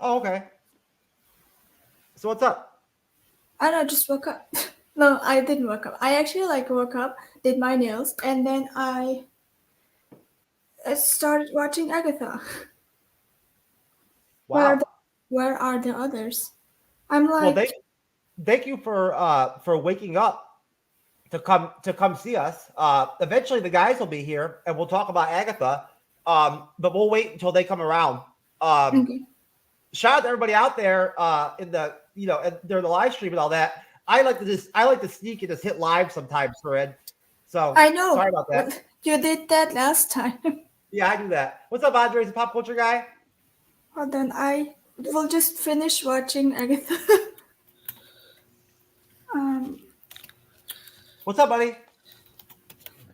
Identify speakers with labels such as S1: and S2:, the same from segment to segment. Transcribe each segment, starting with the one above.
S1: Oh, okay. So what's up?
S2: I don't know, just woke up. No, I didn't wake up. I actually woke up, did my nails, and then I started watching Agatha. Where are
S1: Wow.
S2: the Where are the others? I'm
S1: Well,
S2: like,
S1: thank you for waking up to come see us. Eventually, the guys will be here, and we'll talk about Agatha. But we'll wait until they come around. Um,
S2: okay.
S1: Shout out to everybody out there in the during the live stream and all that. I like to sneak and just hit live sometimes, Ceren. So
S2: I know.
S1: sorry about that.
S2: What you did that last time.
S1: Yeah, I do that. What's up, Andres, the pop culture guy?
S2: Hold on, I will just finish watching Agatha. um,
S1: What's up, buddy?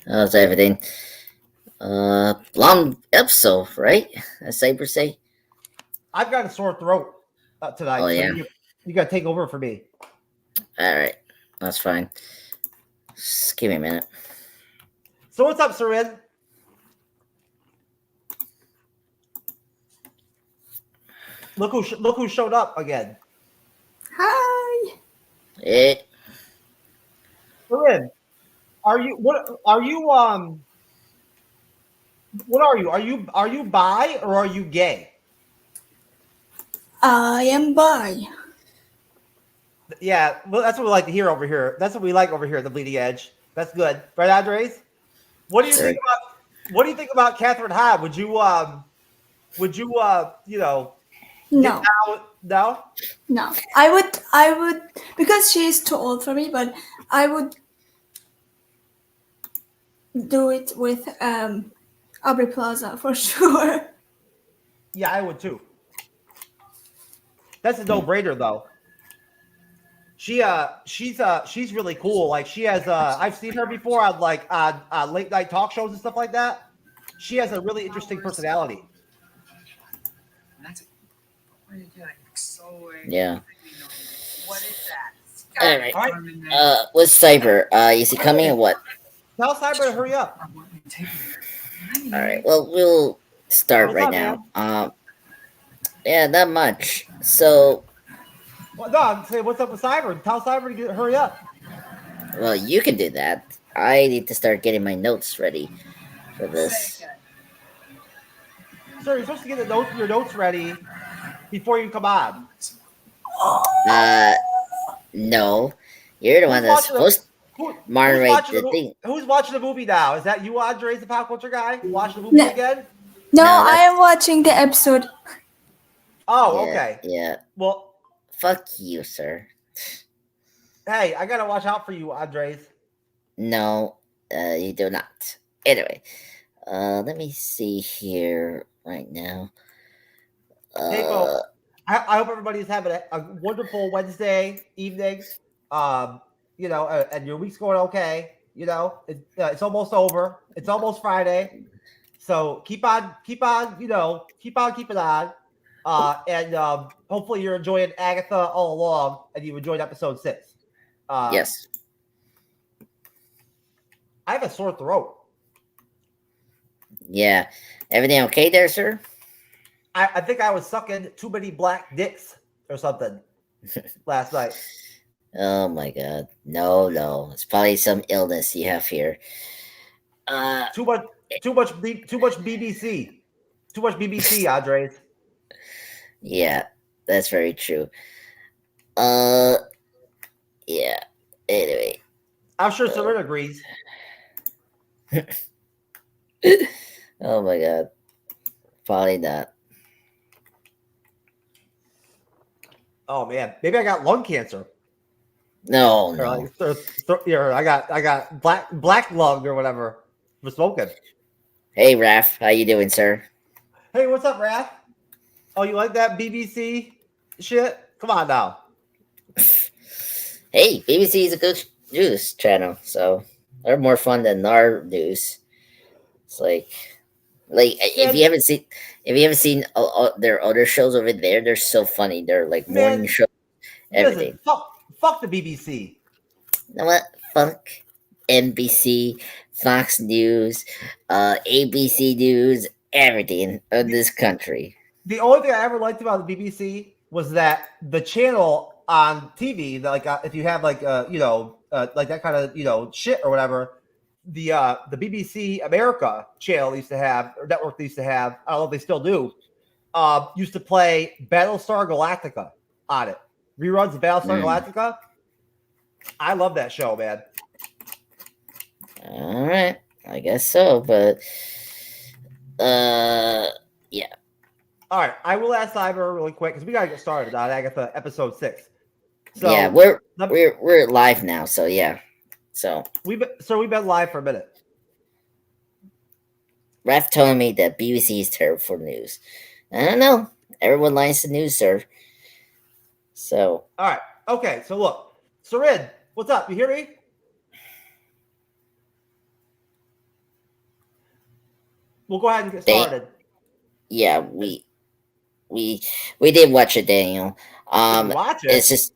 S3: How's everything? Long episode, right? As Saber say.
S1: I've got a sore throat
S3: Oh
S1: tonight, so
S3: yeah.
S1: you got to take over for me.
S3: All right, that's fine. Just give me a minute.
S1: So what's up, Ceren? Look who showed up again.
S2: Hi.
S3: It.
S1: Ceren, are you what are you? Are you bi or are you gay?
S2: I am bi.
S1: Yeah, well, that's what we like to hear over here. That's what we like over here at the Bleeding Edge. That's good, right, Andres? What do you think
S3: Sorry.
S1: about What do you think about Catherine Hyde? Would you get
S2: No,
S1: down with no?
S2: no. I would, because she's too old for me. But I would do it with Aubrey Plaza for sure.
S1: Yeah, I would too. That's a no brainer though. She's really cool. Like she has I've seen her before on late night talk shows and stuff like that. She has a really interesting personality.
S3: Yeah.
S4: What is that?
S3: All right.
S1: All right,
S3: What's Saber? Is he coming or what?
S1: tell Cyber to hurry up.
S3: All right. Well, we'll start
S1: What's
S3: right
S1: up, man?
S3: now. Yeah, not much. So,
S1: Well, no, say what's up with Cyber. Tell Cyber to hurry up.
S3: well, you can do that. I need to start getting my notes ready for this.
S1: Sir, you're supposed to get your notes ready before you come on.
S3: Uh, no, you're the
S1: Who's
S3: one that's
S1: watching the
S3: supposed to
S1: who's
S3: moderate
S1: watching
S3: the thing.
S1: who's watching the movie now? Is that you, Andres, the pop culture guy? Watching the movie
S2: No,
S1: again?
S2: no,
S3: No,
S2: I
S3: that's
S2: am watching the episode.
S1: Oh,
S3: yeah,
S1: okay.
S3: yeah.
S1: Well,
S3: Fuck you, sir.
S1: hey, I gotta watch out for you, Andres.
S3: No, you do not. Anyway, let me see here right now.
S1: Hey,
S3: Uh,
S1: folks. I hope everybody's having a wonderful Wednesday evening. Um, and your week's going okay. It's almost over. It's almost Friday. So keep on keeping on. And hopefully you're enjoying Agatha all along, and you enjoyed episode 6.
S3: yes.
S1: I have a sore throat.
S3: Yeah. Everything okay there, sir?
S1: I think I was sucking too many black dicks or something last night.
S3: Oh my god. No, no. It's probably some illness you have here. Uh,
S1: Too much, too much BBC. Too much BBC, Andres.
S3: yeah, that's very true. Uh, yeah. Anyway.
S1: I'm sure Ceren agrees.
S3: Oh my god. Probably not.
S1: Oh man, maybe I got lung cancer.
S3: No,
S1: Or
S3: no.
S1: I got black lung or whatever for smoking.
S3: Hey, Raph. How you doing, sir?
S1: Hey, what's up, Raph? Oh, you like that BBC shit? Come on now.
S3: Hey, BBC is a good news channel, so they're more fun than our news. It's like
S1: Man,
S3: if you haven't seen their other shows over there, they're so funny. They're like morning
S1: man,
S3: show,
S1: listen,
S3: everything.
S1: fuck the BBC.
S3: You know what? Fuck NBC, Fox News, ABC News, everything of this country.
S1: The only thing I ever liked about the BBC was that the channel on TV, if you have like that kind of shit or whatever, the BBC America channel used to have, or network they used to have, I don't know if they still do, used to play Battlestar Galactica on it. Reruns of Battlestar Galactica. I love that show, man.
S3: All right, I guess so, but yeah.
S1: All right, I will ask Cyber really quick because we gotta get started on Agatha episode 6. So
S3: yeah, we're live now, so yeah. So
S1: we've been live for a minute.
S3: Raph telling me that BBC is terrible for news. I don't know. Everyone likes the news, sir. So
S1: all right, okay. So look, Ceren, what's up? You hear me? We'll go ahead and get started.
S3: Yeah, we did watch it, Daniel.
S1: Watch it.
S3: It's just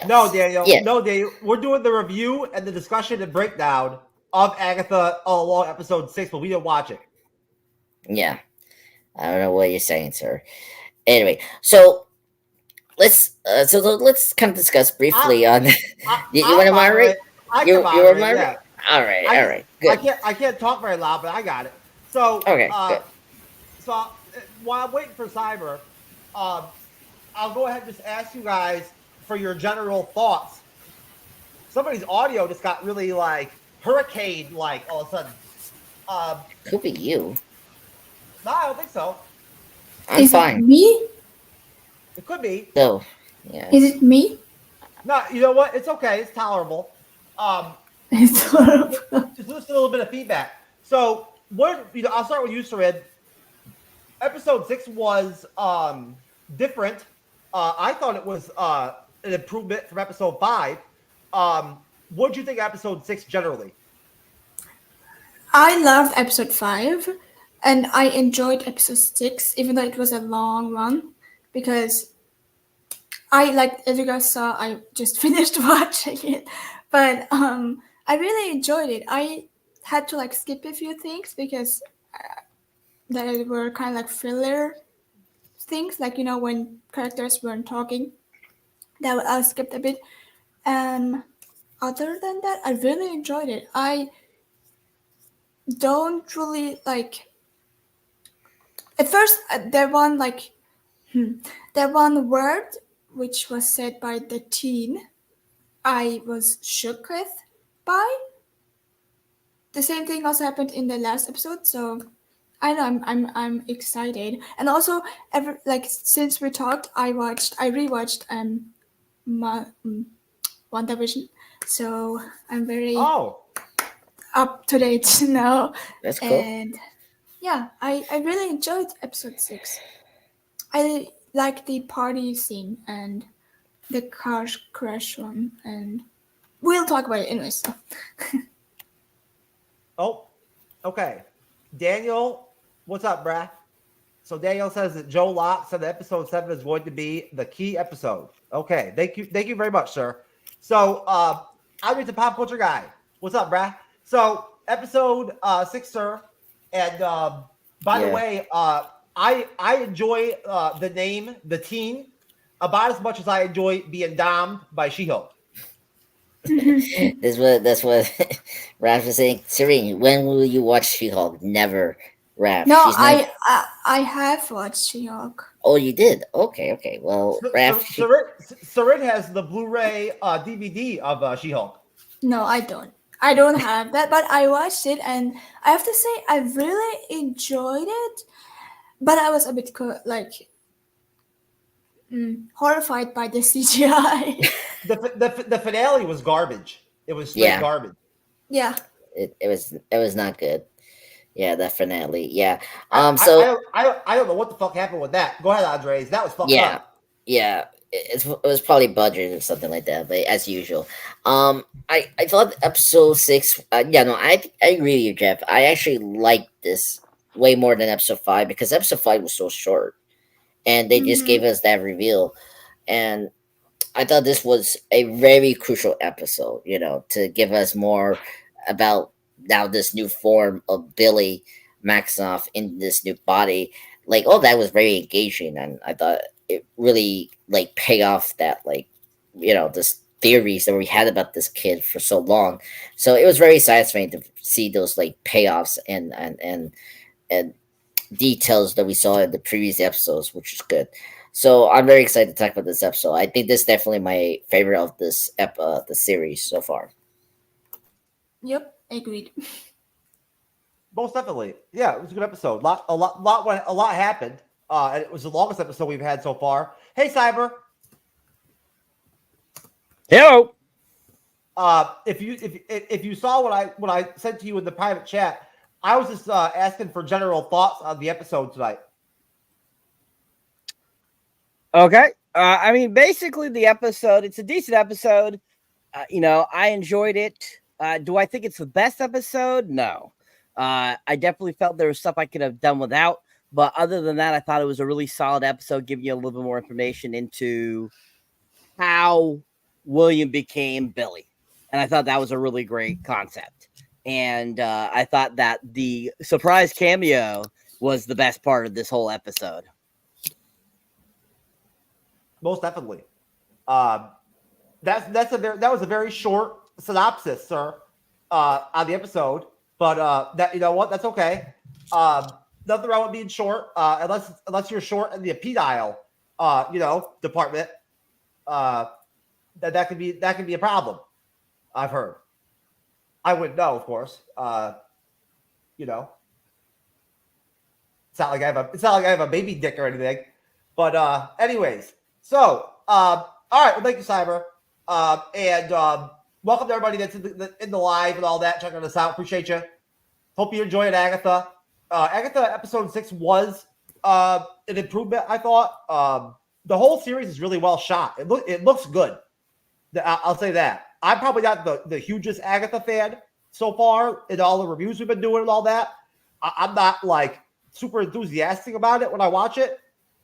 S1: No, Daniel.
S3: Yeah.
S1: No, Daniel. We're doing the review and the discussion and breakdown of Agatha All Along episode 6, but we didn't watch it.
S3: Yeah, I don't know what you're saying, sir. Anyway, so let's kind of discuss briefly on. You want to moderate? You want to moderate?
S1: Yeah.
S3: All right, good.
S1: I can't talk very loud, but I got it. So
S3: Okay, good.
S1: So while I'm waiting for Cyber, I'll go ahead and just ask you guys for your general thoughts. Somebody's audio just got really like hurricane like all of a sudden.
S3: Could be you.
S1: No, I don't think so.
S3: I'm
S2: Is
S3: fine.
S2: it me?
S1: It could be.
S3: So, yeah.
S2: Is it me?
S1: No, you know what? It's okay. It's tolerable.
S2: It's horrible.
S1: Just listen to a little bit of feedback. So I'll start with you, Ceren. Episode 6 was different. I thought it was an improvement from episode 5. What did you think of episode 6 generally?
S2: I loved episode 5 and I enjoyed episode 6, even though it was a long one, because as you guys saw, I just finished watching it, but I really enjoyed it. I had to skip a few things because they were kind of like filler things, when characters weren't talking. That I skipped a bit. Other than that, I really enjoyed it. I don't really at first there one word which was said by the teen I was shook with by. The same thing also happened in the last episode, so I know I'm excited. And also since we talked, I rewatched WandaVision, so I'm very up to date now.
S3: That's cool.
S2: And yeah, I really enjoyed episode 6. I like the party scene and the car crash one, and we'll talk about it anyway. So.
S1: Oh, okay. Daniel, what's up, brah? So Daniel says that Joe Locke said that episode 7 is going to be the key episode. Okay, thank you very much, sir. So I'm with the pop culture guy. What's up, brah? So episode 6, sir. And by the way, I enjoy the name, the teen, about as much as I enjoy being domed by She-Hulk.
S3: That's what Raph was saying. Ceren, when will you watch She-Hulk? Never, Raph.
S2: No, I have watched She-Hulk.
S3: Oh, you did? Okay. Well, Raph.
S1: Ceren has the Blu-ray DVD of She-Hulk.
S2: No, I don't. I don't have that, but I watched it, and I have to say I really enjoyed it. But I was a bit horrified by the CGI.
S1: The finale was garbage. It was straight garbage.
S2: Yeah.
S3: It was not good. Yeah, that finale. Yeah.
S1: I don't know what the fuck happened with that. Go ahead, Andres. That was fucked up.
S3: Yeah. It was probably budget or something like that, but as usual. I thought episode 6. I agree with you, Jeff. I actually liked this way more than episode 5 because episode 5 was so short, and they just gave us that reveal, and I thought this was a very crucial episode, to give us more about now this new form of Billy Maximoff in this new body. like all that was very engaging, and I thought it really like pay off that like this theories that we had about this kid for so long. So it was very satisfying to see those like payoffs and details that we saw in the previous episodes, which is good. So I'm very excited to talk about this episode. I think this is definitely my favorite of this the series so far.
S2: Yep, agreed.
S1: Most definitely. Yeah, it was a good episode. A lot happened. And it was the longest episode we've had so far. Hey, Cyber.
S5: Hello.
S1: If you saw what I sent to you in the private chat, I was just asking for general thoughts on the episode tonight.
S5: Okay. I mean, basically, the episode, it's a decent episode. I enjoyed it. Do I think it's the best episode? No. I definitely felt there was stuff I could have done without. But other than that, I thought it was a really solid episode, giving you a little bit more information into how William became Billy. And I thought that was a really great concept. And I thought that the surprise cameo was the best part of this whole episode.
S1: Most definitely. That was a very short synopsis, sir, on the episode. But that that's okay. Nothing wrong with being short, unless you're short in the penile, department. That could be a problem. I've heard. I wouldn't know, of course. It's not like I have a baby dick or anything. But anyways, so all right, well, thank you, Cyber, and welcome to everybody that's in the live and all that, checking us out. Appreciate you. Hope you enjoyed Agatha. Agatha episode 6 was an improvement, I thought. The whole series is really well shot. It looks good. I'll say that. I'm probably not the hugest Agatha fan so far in all the reviews we've been doing and all that. I'm not like super enthusiastic about it when I watch it,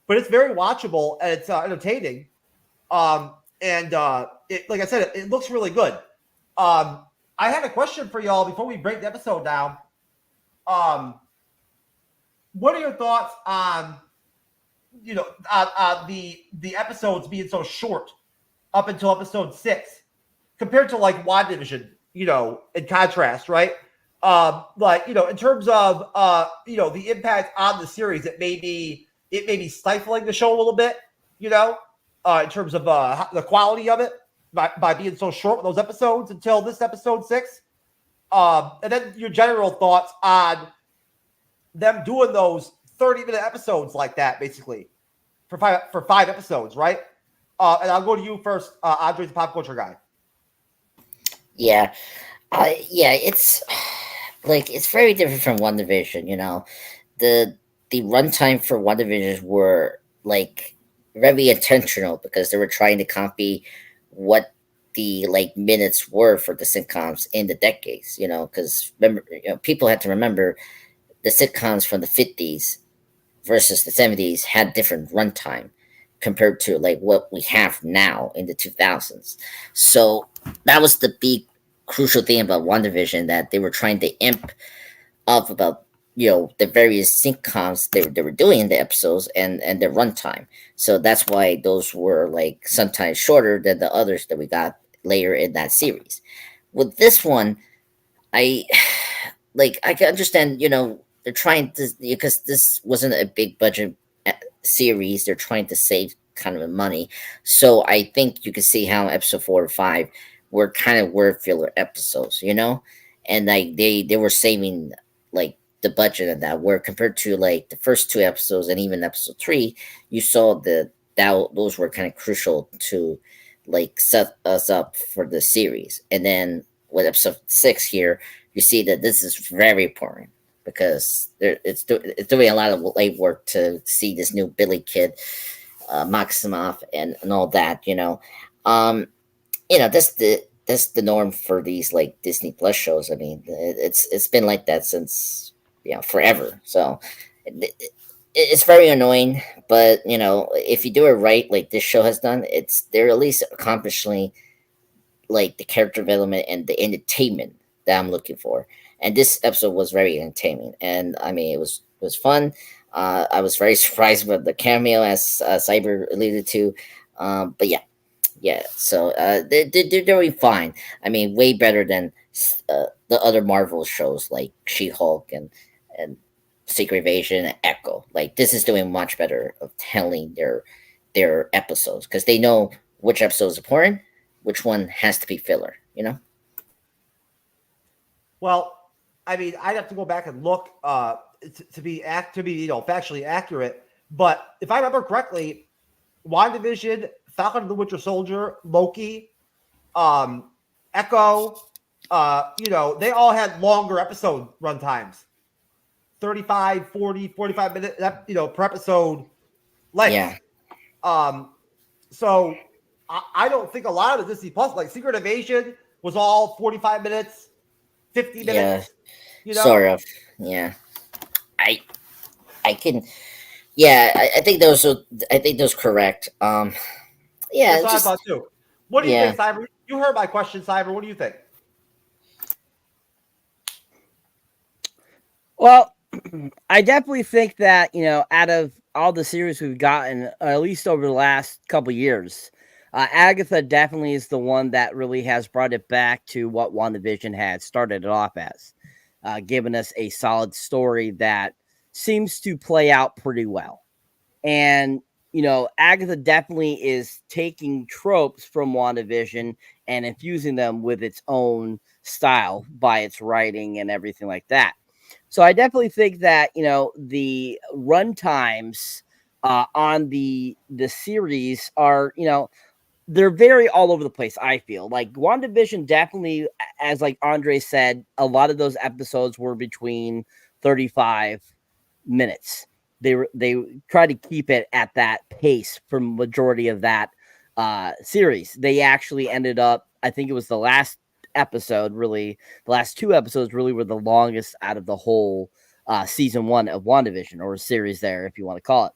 S1: but it's very watchable and it's entertaining. Like I said, it looks really good. I had a question for y'all before we break the episode down. What are your thoughts on the episodes being so short up until episode 6 compared to like WandaVision, in contrast, right? In terms of the impact on the series, it may be stifling the show a little bit, in terms of the quality of it by being so short with those episodes until this episode 6. And then your general thoughts on them doing those 30-minute episodes like that, basically, for five episodes, right? And I'll go to you first, Andre, the pop culture guy.
S3: Yeah, it's like it's very different from WandaVision. The runtime for WandaVision were like very intentional because they were trying to copy what the like minutes were for the sitcoms in the decades. Because remember, people had to remember the sitcoms from the 50s versus the 70s had different runtime compared to like what we have now in the 2000s. So that was the big crucial thing about WandaVision, that they were trying to imp up about the various sitcoms they were doing in the episodes and their runtime. So that's why those were like sometimes shorter than the others that we got later in that series. With this one, I can understand, they're trying to, because this wasn't a big budget series, they're trying to save kind of money. So I think you can see how episode 4 or 5 were kind of word filler episodes, and like they were saving like the budget of that, where compared to like the first 2 episodes and even episode 3, you saw that those were kind of crucial to like set us up for the series. And then with episode 6 here, you see that this is very important because it's doing a lot of late work to see this new Billy kid, Maximoff, and all that. That's the norm for these like Disney Plus shows. I mean, it's been like that since forever. So it's very annoying, but if you do it right, like this show has done, they're at least accomplishing like the character development and the entertainment that I'm looking for. And this episode was very entertaining, and I mean it was fun. I was very surprised with the cameo, as Cyber alluded to. But yeah. So they're doing fine. I mean, way better than the other Marvel shows like She-Hulk and Secret Invasion and Echo. Like this is doing much better of telling their episodes because they know which episode is important, which one has to be filler. You know.
S1: Well, I mean, I'd have to go back and look to be factually accurate. But if I remember correctly, WandaVision, Falcon and the Winter Soldier, Loki, Echo, they all had longer episode run times. 35, 40, 45 minutes, per episode length.
S3: Yeah.
S1: So I don't think a lot of the Disney Plus, like Secret Invasion, was all 45 minutes, 50 minutes.
S3: Sort of. Yeah. I can. Yeah, I think those are. I think those correct. Yeah.
S1: That's what
S3: just-
S1: I thought too. What do you
S3: Yeah.
S1: think, Cyber? You heard my question, Cyber. What do you think?
S5: Well, I definitely think that, out of all the series we've gotten, at least over the last couple years, Agatha definitely is the one that really has brought it back to what WandaVision had started it off as, giving us a solid story that seems to play out pretty well. And, Agatha definitely is taking tropes from WandaVision and infusing them with its own style by its writing and everything like that. So I definitely think that, the run times on the series are, they're very all over the place. I feel like WandaVision definitely, as like Andre said, a lot of those episodes were between 35 minutes. They try to keep it at that pace for majority of that series. They actually ended up, I think it was the last episode, really, the last two episodes really were the longest out of the whole season 1 of WandaVision, or series there, if you want to call it.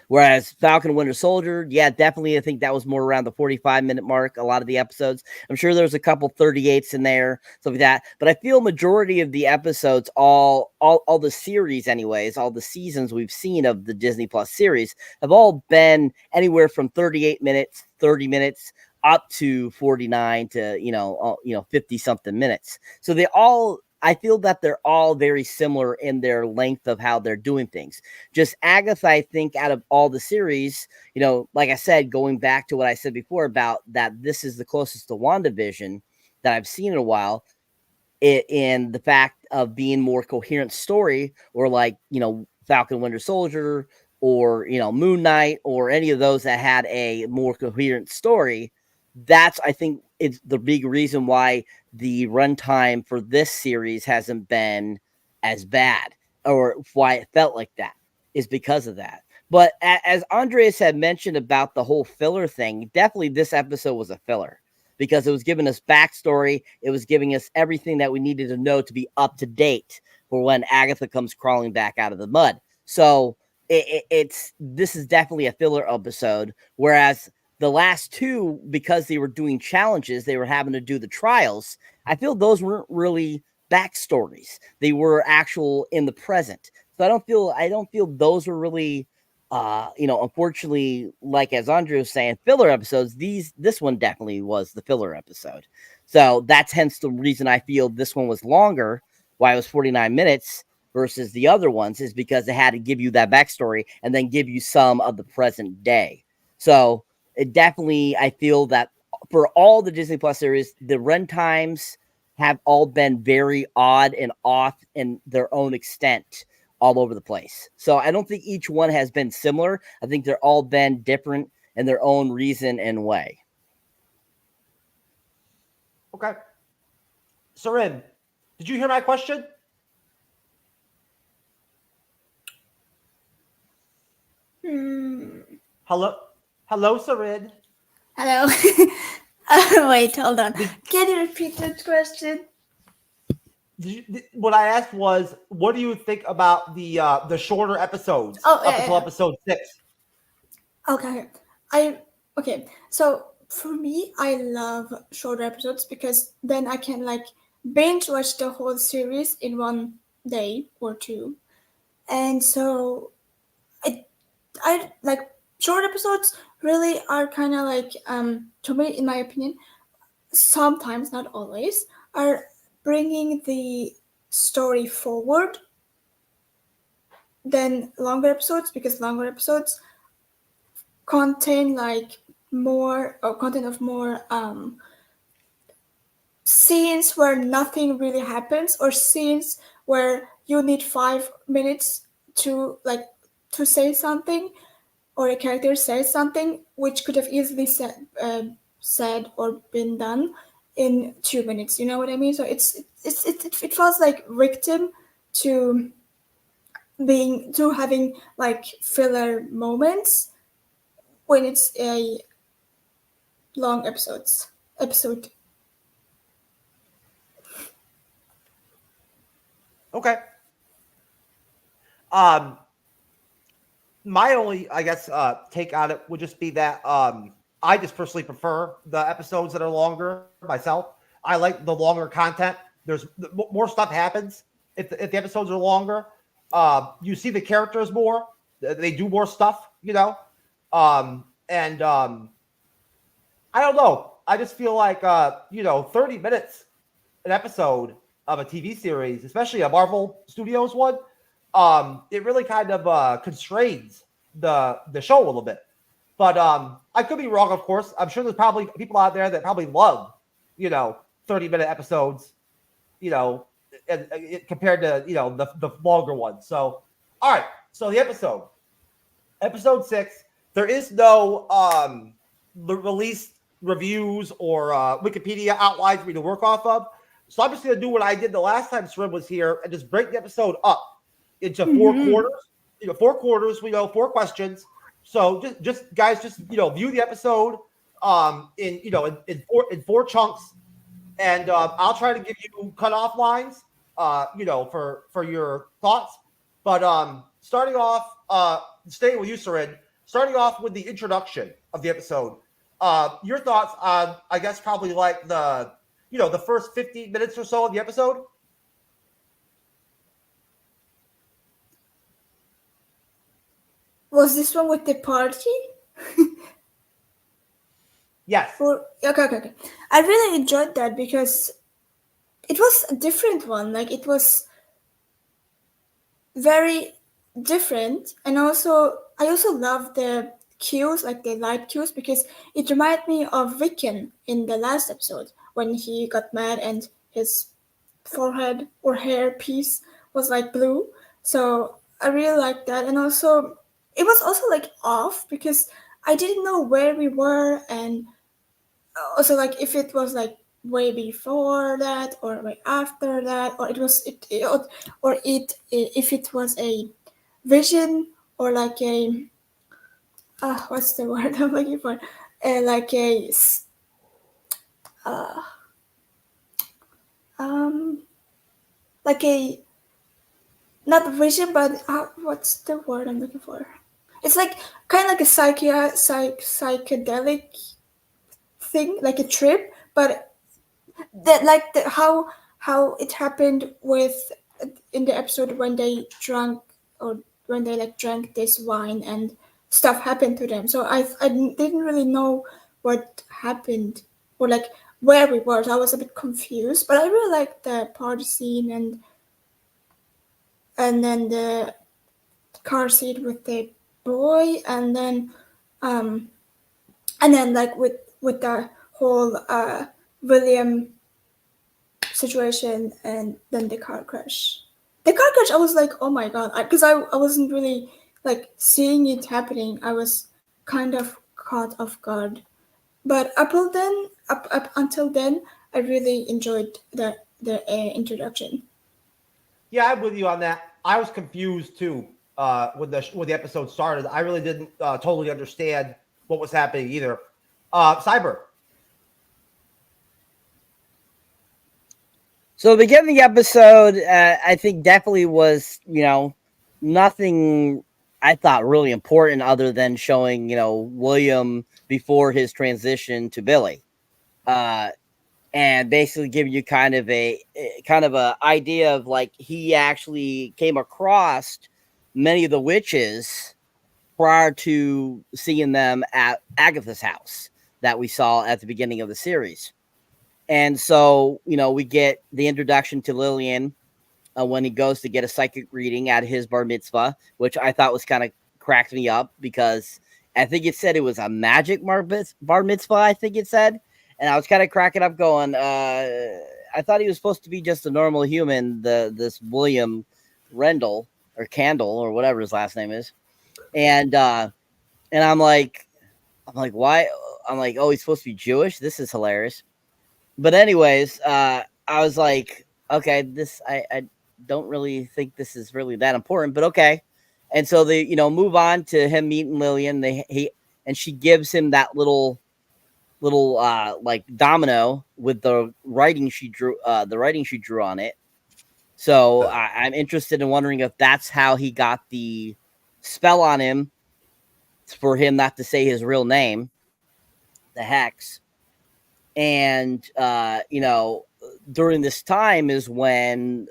S5: Whereas Falcon and Winter Soldier, yeah, definitely, I think that was more around the 45-minute mark, a lot of the episodes. I'm sure there's a couple 38s in there, stuff like that. But I feel majority of the episodes, all the series anyways, all the seasons we've seen of the Disney Plus series have all been anywhere from 38 minutes, 30 minutes, up to 49 to 50 something minutes. So I feel that they're all very similar in their length of how they're doing things. Just Agatha, I think, out of all the series, like I said, going back to what I said before about that, this is the closest to WandaVision that I've seen in a while, in the fact of being more coherent story, or like, Falcon Winter Soldier, or, Moon Knight, or any of those that had a more coherent story. That's, I think, it's the big reason why the runtime for this series hasn't been as bad, or why it felt like that, is because of that. But as Andreas had mentioned about the whole filler thing, definitely this episode was a filler because it was giving us backstory. It was giving us everything that we needed to know to be up to date for when Agatha comes crawling back out of the mud. So this is definitely a filler episode, whereas the last two, because they were doing challenges, they were having to do the trials. I feel those weren't really backstories. They were actual in the present. So I don't feel those were really, unfortunately, like as Andre was saying, filler episodes. This one definitely was the filler episode. So that's hence the reason I feel this one was longer, why it was 49 minutes versus the other ones, is because they had to give you that backstory and then give you some of the present day. So it definitely, I feel that for all the Disney Plus series, the run times have all been very odd and off in their own extent all over the place. So I don't think each one has been similar. I think they're all been different in their own reason and way.
S1: Okay. Ceren, did you hear my question? Hello, Ceren.
S2: Hello. Wait, hold on. Can you repeat that question?
S1: What I asked was, what do you think about the shorter episodes
S2: Oh,
S1: up
S2: yeah,
S1: until
S2: yeah.
S1: episode 6?
S2: Okay. So for me, I love shorter episodes because then I can binge watch the whole series in one day or two. And so I like short episodes really are kind of like to me, in my opinion, sometimes, not always, are bringing the story forward than longer episodes, because longer episodes contain like more or content of more scenes where nothing really happens, or scenes where you need 5 minutes to like to say something, or a character says something which could have easily said or been done in 2 minutes. You know what I mean? So it feels like victim to having like filler moments when it's a long episode.
S1: Okay. Um, my only, I guess, take on it would just be that I just personally prefer the episodes that are longer myself. I like the longer content. There's more stuff happens if the episodes are longer. You see the characters more. They do more stuff, and I don't know. I just feel like 30 minutes an episode of a TV series, especially a Marvel Studios one, it really kind of constrains the show a little bit. But I could be wrong, of course. I'm sure there's probably people out there that probably love, 30-minute episodes, compared to the longer ones. So, all right. So the episode 6, there is no released reviews or Wikipedia outlines for me to work off of. So I'm just going to do what I did the last time Ceren was here and just break the episode up into 4 quarters. 4 quarters, 4 questions. So just guys, view the episode in 4 chunks, and I'll try to give you cutoff lines, for your thoughts. But starting off, staying with you, Ceren, starting off with the introduction of the episode. Your thoughts on, I guess, probably like the first 15 minutes or so of the episode?
S2: Was this one with the party?
S1: Yes.
S2: Okay. I really enjoyed that because it was a different one. Like, it was very different, and I also love the cues, like the light cues, because it reminded me of Rickon in the last episode when he got mad and his forehead or hair piece was like blue. So I really liked that, and also it was also like off because I didn't know where we were, and also like if it was like way before that or way after that, or if it was a vision, or like a what's the word I'm looking for, like a uh, um like a not vision, but what's the word I'm looking for? It's like kind of like a psychedelic thing, like a trip, but that like how it happened with in the episode when they drank, or when they like drank this wine and stuff happened to them. So I didn't really know what happened, or like where we were. So I was a bit confused, but I really liked the party scene, and then the car seat with the boy, and then like with the whole William situation, and then the car crash. The car crash, I was like, oh my god, because I wasn't really like seeing it happening. I was kind of caught off guard. But up until then, I really enjoyed the introduction.
S1: Yeah, I'm with you on that. I was confused too when the episode started. I really didn't totally understand what was happening either. Cyber.
S5: So the beginning of the episode, I think definitely was, nothing I thought really important other than showing, William before his transition to Billy. And basically give you kind of a idea of like he actually came across many of the witches prior to seeing them at Agatha's house that we saw at the beginning of the series. And so, we get the introduction to Lillian when he goes to get a psychic reading at his bar mitzvah, which I thought was kind of cracked me up because I think it said it was a magic bar mitzvah, I think it said. And I was kind of cracking up going, I thought he was supposed to be just a normal human, this William Rendell or Candle or whatever his last name is. And I'm like, why? I'm like, oh, he's supposed to be Jewish. This is hilarious. But anyways, I was like, okay, I don't really think this is really that important, but okay. And so they, move on to him meeting Lillian. And she gives him that little like domino with the writing she drew on it. So I'm interested in wondering if that's how he got the spell on him for him not to say his real name, the hex. And during this time is when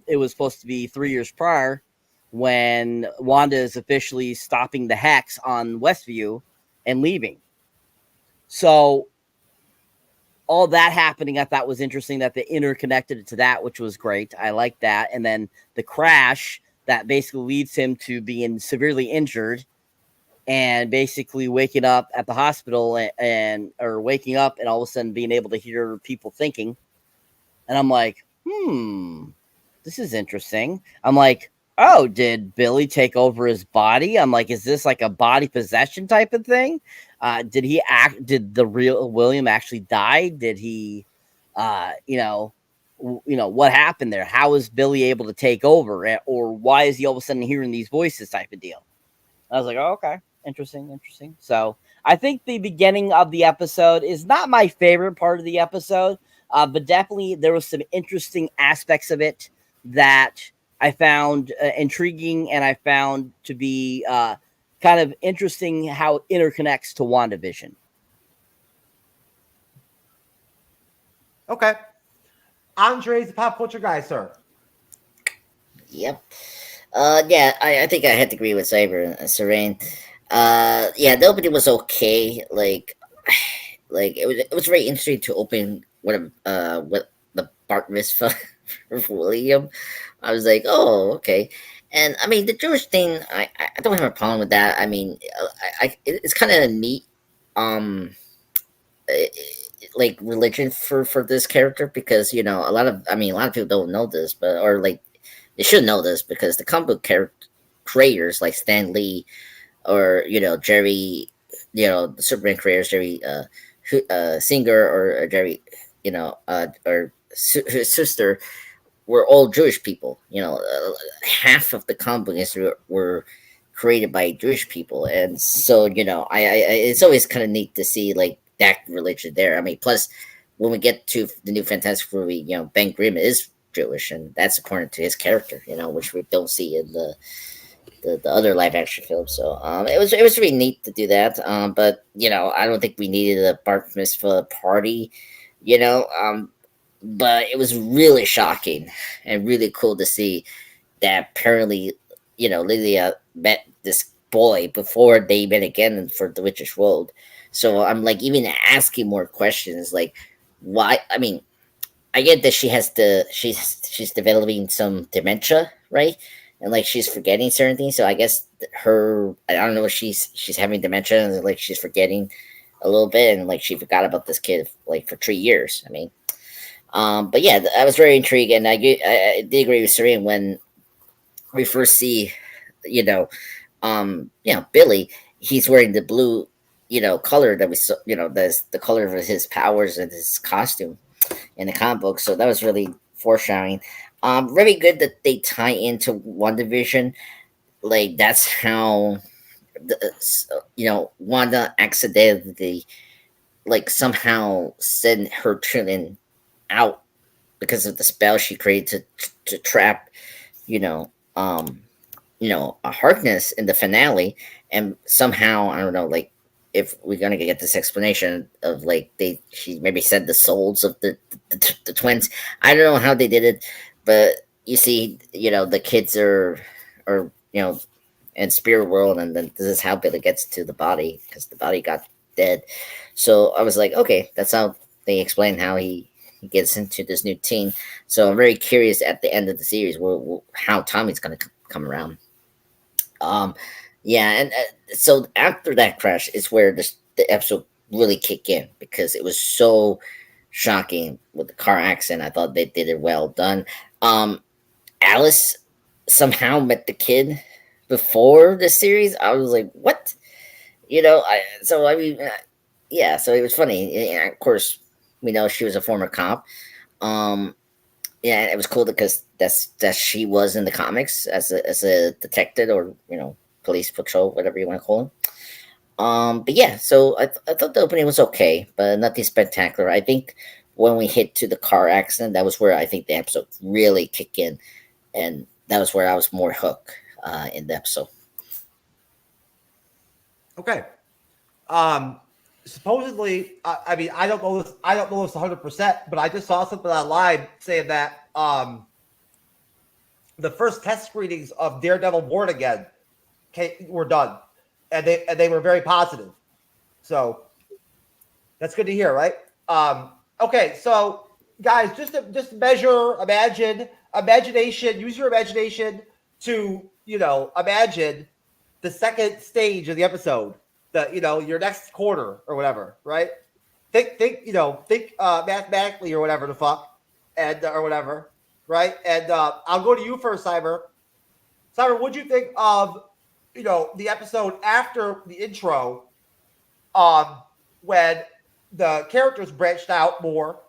S5: it was supposed to be 3 years prior when Wanda is officially stopping the hex on Westview and leaving. So all that happening, I thought was interesting that they interconnected it to that, which was great. I like that. And then the crash that basically leads him to being severely injured and basically waking up at the hospital or waking up and all of a sudden being able to hear people thinking. And I'm like, this is interesting. I'm like, oh, did Billy take over his body? I'm like, is this like a body possession type of thing? Did the real William actually die? Did he, what happened there? How is Billy able to take over? Or why is he all of a sudden hearing these voices type of deal? I was like, oh, okay. Interesting. So I think the beginning of the episode is not my favorite part of the episode, but definitely there was some interesting aspects of it that I found intriguing, and I found to be kind of interesting how it interconnects to WandaVision.
S1: Okay. Andre's the pop culture guy, sir.
S3: Yep. Yeah, I think I had to agree with Ceren. Yeah, the opening was okay. Like it was very interesting to open what the bar mitzvah for William. I was like, oh, okay. And I mean, the Jewish thing, I don't have a problem with that. I mean, it's kind of neat, like religion for this character, because a lot of people don't know this, or like they should know this, because the comic book creators like Stan Lee or Jerry, the Superman creators, Jerry Singer or Jerry, or his sister, were all Jewish people. Half of the comic book history were created by Jewish people, and so I it's always kind of neat to see like that religion there. I mean, plus when we get to the new Fantastic movie, Ben Grimm is Jewish, and that's according to his character, which we don't see in the other live action film. So it was really neat to do that. But I don't think we needed a bar mitzvah party, but it was really shocking and really cool to see that apparently, Lydia met this boy before they met again for the Witch's World. So I'm like even asking more questions, like why? I mean, I get that she's developing some dementia, right? And like she's forgetting certain things. So I guess I don't know if she's having dementia and like she's forgetting a little bit, and like she forgot about this kid like for 3 years. I mean, but yeah, I was very intrigued, and I did agree with Ceren when we first see, Billy. He's wearing the blue, color that we saw, that's the color of his powers and his costume in the comic book. So that was really foreshadowing. Very good that they tie into WandaVision. Like that's how, Wanda accidentally, like somehow sent her children out because of the spell she created to trap, a Harkness in the finale, and somehow I don't know, like if we're gonna get this explanation of like she maybe said the souls of the twins. I don't know how they did it, but you see, the kids are in spirit world, and then this is how Billy gets to the body because the body got dead. So I was like, okay, that's how they explain how he gets into this new team. So I'm very curious at the end of the series how Tommy's gonna come around. Yeah, and so after that crash is where the episode really kicked in because it was so shocking with the car accident. I thought they did it well done. Alice somehow met the kid before the series. I was like, what? I mean, yeah. So it was funny. Yeah, of course, we know she was a former cop. Yeah, it was cool because that she was in the comics as a detective or police patrol, whatever you want to call him. But yeah, so I thought the opening was okay, but nothing spectacular. I think when we hit to the car accident, that was where I think the episode really kicked in, and that was where I was more hooked in the episode.
S1: Okay. Supposedly, I mean, I don't know this 100%, but I just saw something online saying that the first test screenings of Daredevil Born Again were done, and they were very positive. So that's good to hear, right? Okay, so guys, just imagination. Use your imagination to imagine the second stage of the episode, your next quarter or whatever, right? Think mathematically or whatever the fuck, and or whatever, right? And I'll go to you first, Cyber. Cyber, what'd you think of the episode after the intro, when the characters branched out more,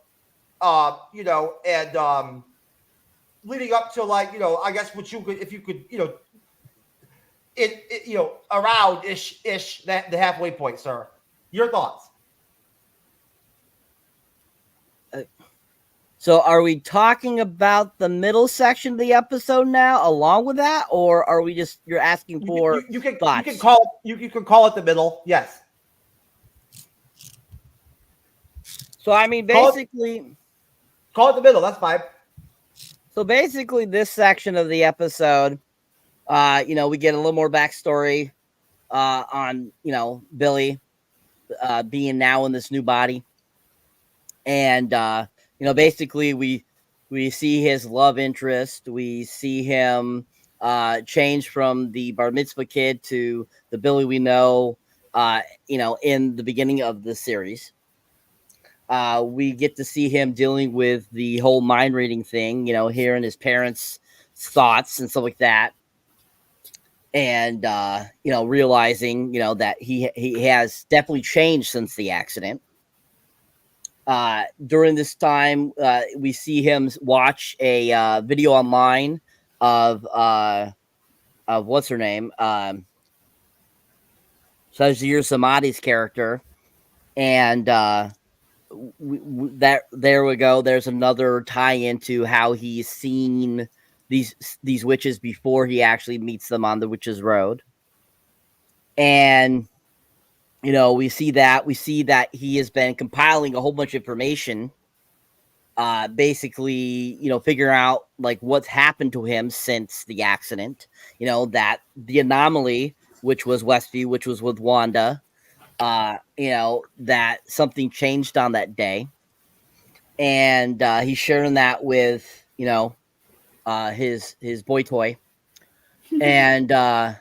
S1: and leading up to I guess what you could, if you could, around ish that the halfway point, sir. Your thoughts?
S5: So are we talking about the middle section of the episode now along with that, or are we just you're asking for
S1: you can
S5: thoughts?
S1: You can call it the middle, yes.
S5: So I mean basically
S1: call it the middle, that's fine.
S5: So basically this section of the episode, we get a little more backstory on Billy being now in this new body. And basically we see his love interest. We see him change from the bar mitzvah kid to the Billy we know, in the beginning of the series. We get to see him dealing with the whole mind reading thing, hearing his parents' thoughts and stuff like that. And, realizing, that he has definitely changed since the accident. During this time, we see him watch a video online of what's her name, Sajir Samadi's character, and there we go. There's another tie into how he's seen these witches before he actually meets them on the Witches Road, and. We see that he has been compiling a whole bunch of information, basically, figure out like what's happened to him since the accident, that the anomaly, which was Westview, which was with Wanda, that something changed on that day. And he's sharing that with, his boy toy. And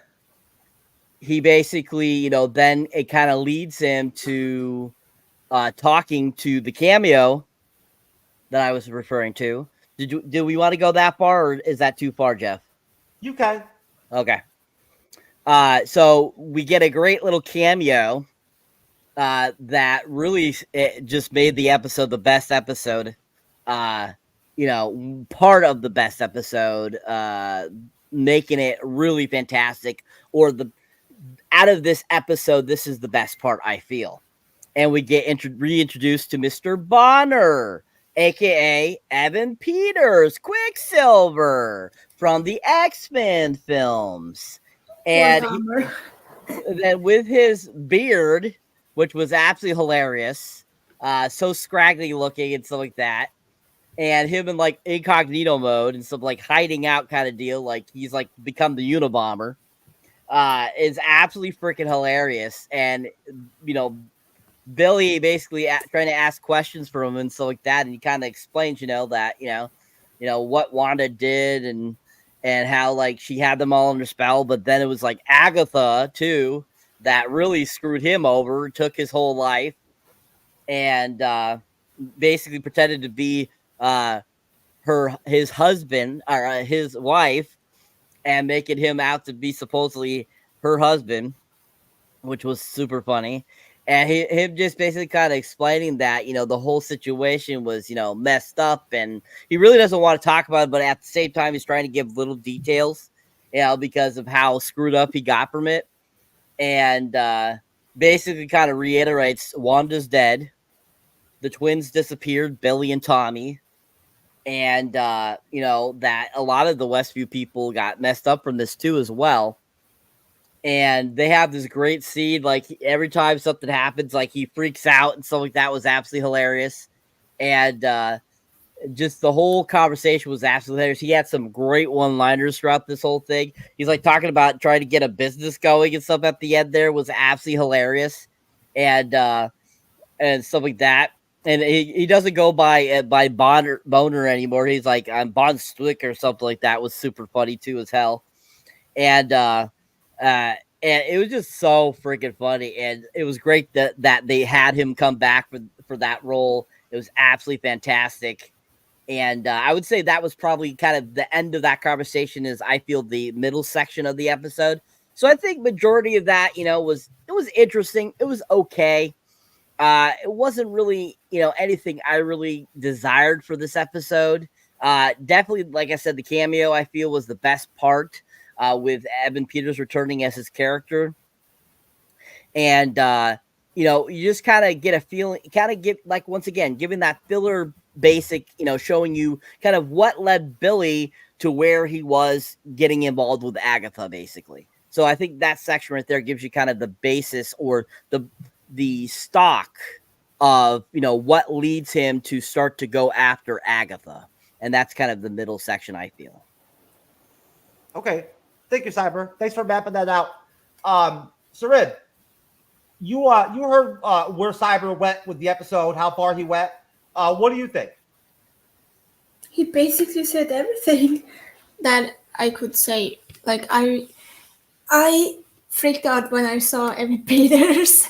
S5: he basically, then it kind of leads him to talking to the cameo that I was referring to. Did we want to go that far, or is that too far, Jeff?
S1: You can.
S5: Okay. So we get a great little cameo that really just made the episode the best episode. Part of the best episode, making it really fantastic, or out of this episode, this is the best part, I feel. And we get reintroduced to Mr. Bonner, a.k.a. Evan Peters, Quicksilver, from the X-Men films. And then with his beard, which was absolutely hilarious, so scraggly looking and stuff like that. and him in like incognito mode and some like hiding out kind of deal, like he's like become the Unabomber, is absolutely freaking hilarious. And you know, Billy basically trying to ask questions for him and stuff like that, and he kind of explains, that what Wanda did and how like she had them all under spell, but then it was like Agatha too that really screwed him over, took his whole life, and basically pretended to be his husband or his wife, and making him out to be supposedly her husband, which was super funny. And him just basically kind of explaining that, the whole situation was, messed up, and he really doesn't want to talk about it, but at the same time, he's trying to give little details, because of how screwed up he got from it. And basically kind of reiterates Wanda's dead. The twins disappeared, Billy and Tommy. And, that a lot of the Westview people got messed up from this too as well. And they have this great scene, like every time something happens, like he freaks out and stuff like that was absolutely hilarious. And just the whole conversation was absolutely hilarious. He had some great one-liners throughout this whole thing. He's like talking about trying to get a business going and stuff at the end there was absolutely hilarious. And stuff like that. And he doesn't go by Boner anymore. He's like, I'm Bon Stwick or something like that. Was super funny too as hell. And it was just so freaking funny, and it was great that they had him come back for that role. It was absolutely fantastic, and I would say that was probably kind of the end of that conversation. Is I feel the middle section of the episode. So I think majority of that, was interesting. It was okay. It wasn't really anything I really desired for this episode. Definitely, like I said, the cameo I feel was the best part. With Evan Peters returning as his character. And, you just kind of get a feeling, kind of get like, once again, giving that filler basic, showing you kind of what led Billy to where he was getting involved with Agatha, basically. So I think that section right there gives you kind of the basis or the stock of, what leads him to start to go after Agatha. And that's kind of the middle section, I feel.
S1: Okay. Thank you, Cyber. Thanks for mapping that out. Ceren, you heard where Cyber went with the episode, how far he went. What do you think?
S2: He basically said everything that I could say. Like I freaked out when I saw Evan Peters,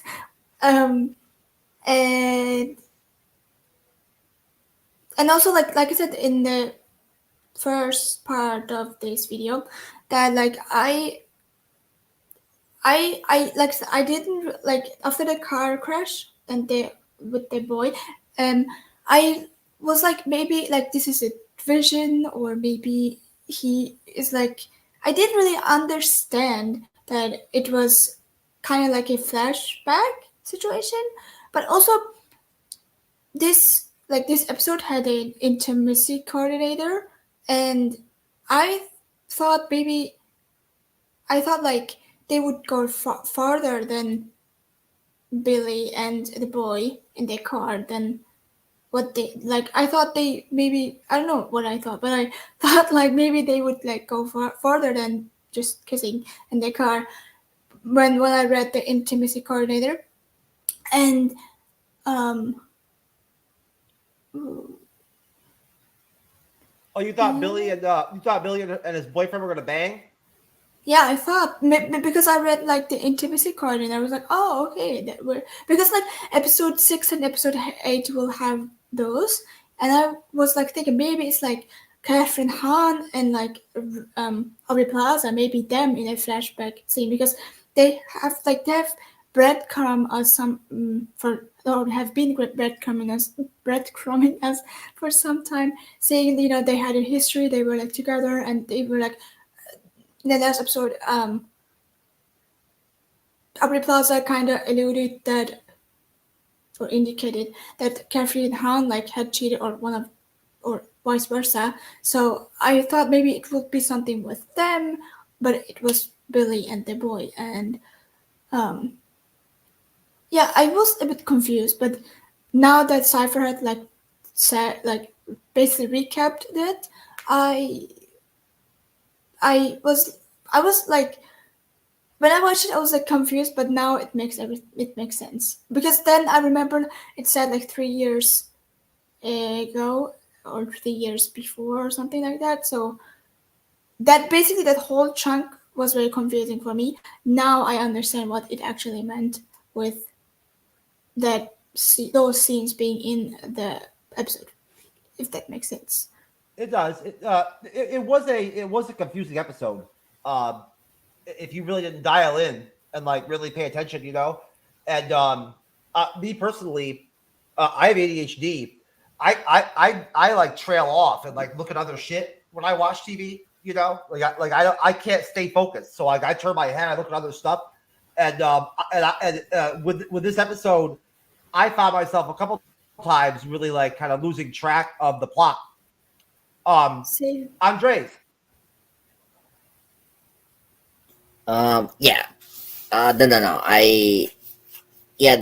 S2: and also like I said in the first part of this video, that like I didn't like after the car crash and with the boy, I was like maybe like this is a vision, or maybe he is like, I didn't really understand that it was kind of like a flashback situation. But also this episode had an intimacy coordinator, and I thought like they would go farther than Billy and the boy in their car than what they like. I thought they maybe, I don't know what I thought, but I thought like maybe they would like go farther than just kissing in their car when I read the intimacy coordinator. And
S1: Oh, you thought Billy and his boyfriend were gonna bang?
S2: yeah, I thought because I read like the intimacy card, and I was like, oh, okay, because like episode 6 and episode 8 will have those, and I was like thinking maybe it's like Catherine Hahn and like Aubrey Plaza, maybe them in a flashback scene, because they have breadcrumb us some or have been breadcrumbing us for some time, saying they had a history, they were like together, and they were like. In the last episode, Aubrey Plaza kind of alluded that, or indicated that Catherine Hahn like had cheated, or vice versa. So I thought maybe it would be something with them, but it was Billy and the boy, and yeah, I was a bit confused. But now that Cypher had like said, like basically recapped it, I I was I was like when I watched it I was like confused, but now it makes sense because then I remember it said like 3 years ago or 3 years before or something like that. So that basically that whole chunk was very confusing for me. Now I understand what it actually meant with those scenes being in the episode, if that makes sense.
S1: It does. It was a confusing episode. Um, if you really didn't dial in and like really pay attention, And me personally, I have ADHD. I like trail off and like look at other shit when I watch TV. I can't stay focused. So like I turn my head, I look at other stuff, and with this episode, I found myself a couple times really like kind of losing track of the plot.
S2: Same.
S1: Andres,
S3: Yeah. No. Yeah.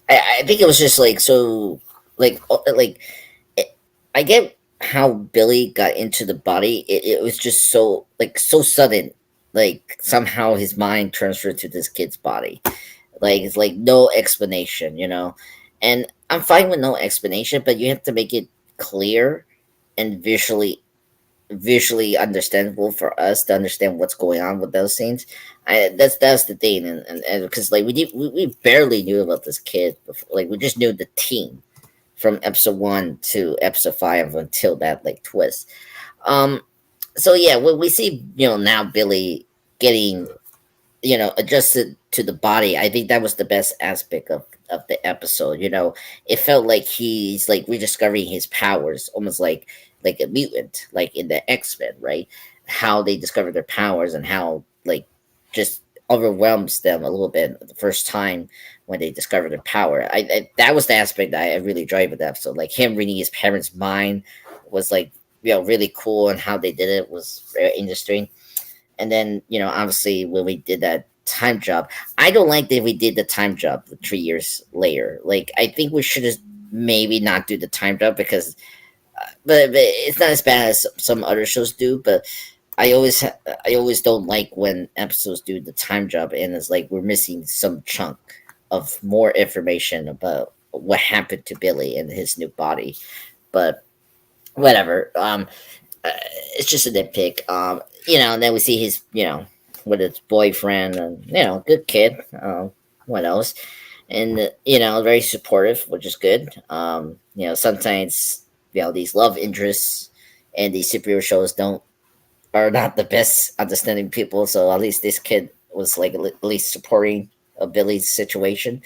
S3: I think it was just like so, like I get how Billy got into the body. It was just so like so sudden. Like somehow his mind transferred to this kid's body. Like it's like no explanation. And I'm fine with no explanation, but you have to make it clear and visually understandable for us to understand what's going on with those scenes. That's the thing, and because like we barely knew about this kid before, like we just knew the team from episode 1 to episode 5 until that like twist. Um, so yeah, when we see now Billy getting adjusted to the body, I think that was the best aspect of the episode. It felt like he's like rediscovering his powers, almost like a mutant, like in the X-Men, right? How they discover their powers and how like just overwhelms them a little bit the first time when they discover their power. I that was the aspect that I really enjoyed with the episode. Like him reading his parents' mind was like really cool, and how they did it was very interesting. And then obviously when we did that time job, I don't like that we did the time job 3 years later. Like I think we should just maybe not do the time job because but it's not as bad as some other shows do. But I always don't like when episodes do the time job and it's like we're missing some chunk of more information about what happened to Billy and his new body. But whatever. It's just a nitpick. And then we see his with his boyfriend, and good kid. What else? And very supportive, which is good. Sometimes these love interests and these superhero shows don't are not the best understanding people. So at least this kid was like at least supporting Billy's situation.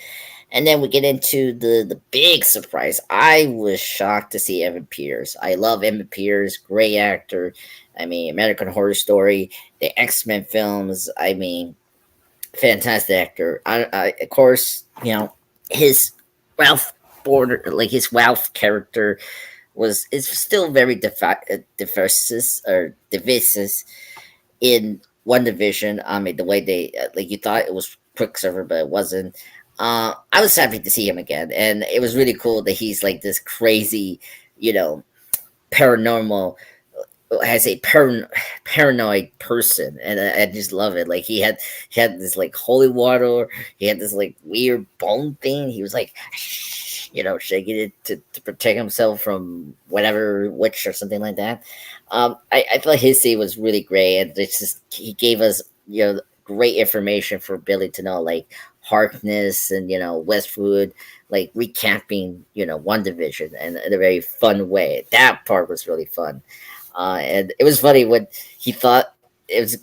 S3: And then we get into the big surprise. I was shocked to see Evan Peters. I love Evan Peters, great actor. I mean, American Horror Story, the X-Men films. I mean, fantastic actor. Of course, his Ralph Border, like his Ralph character, is still very divisive in One Division. I mean, the way they like you thought it was Quicksilver, but it wasn't. I was happy to see him again, and it was really cool that he's like this crazy, paranormal as a paranoid person, and I just love it. Like he had this like holy water, he had this like weird bone thing. He was like, shaking it to protect himself from whatever witch or something like that. I feel like his scene was really great, and it's just he gave us great information for Billy to know, like Harkness and Westwood, like recapping One Division and in a very fun way. That part was really fun. And it was funny when he thought it was,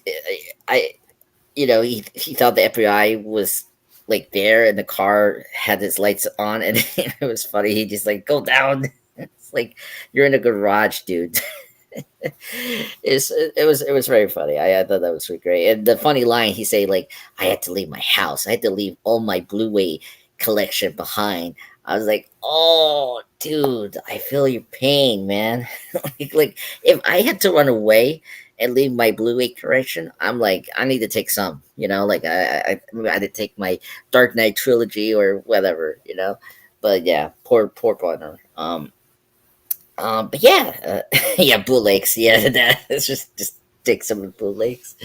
S3: he thought the FBI was like there and the car had its lights on, and it was funny. He just like go down. It's like you're in a garage, dude. It was very funny. I thought that was really great. And the funny line he say like, I had to leave my house. I had to leave all my Blu-ray collection behind. I was like, oh, dude, I feel your pain, man. like if I had to run away and leave my Blu-ray collection, I'm like, I need to take some, like I had to take my Dark Knight trilogy or whatever. But yeah, poor partner. But yeah, yeah, bootlegs. Yeah, that's just take some of the bootlegs.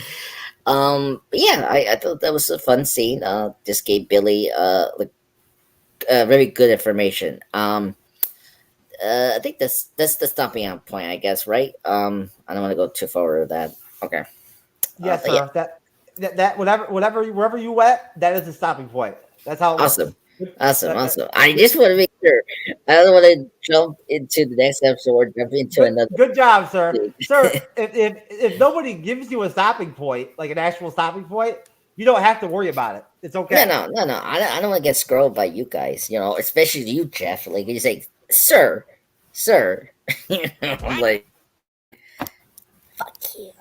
S3: But yeah, I thought that was a fun scene. Just gave Billy like very good information. I think that's the stopping out point, I guess, right? I don't want to go too forward with that. Okay.
S1: Yes,
S3: But yeah,
S1: sir. That wherever you went, that is the stopping point. That's how it works.
S3: awesome. Awesome,
S1: Uh, uh,
S3: awesome. I just want to make sure. I don't want to jump into the next episode or jump into
S1: Good,
S3: another.
S1: good job, sir.
S3: Thing.
S1: Sir, if nobody gives you a stopping point, like an actual stopping point, you don't have to worry about it. It's
S3: No,
S1: okay.
S3: no, no, no. I don't want to get scrolled by you guys. You know, especially you, Jeff. Like you say, sir, sir. I'm like, fuck you.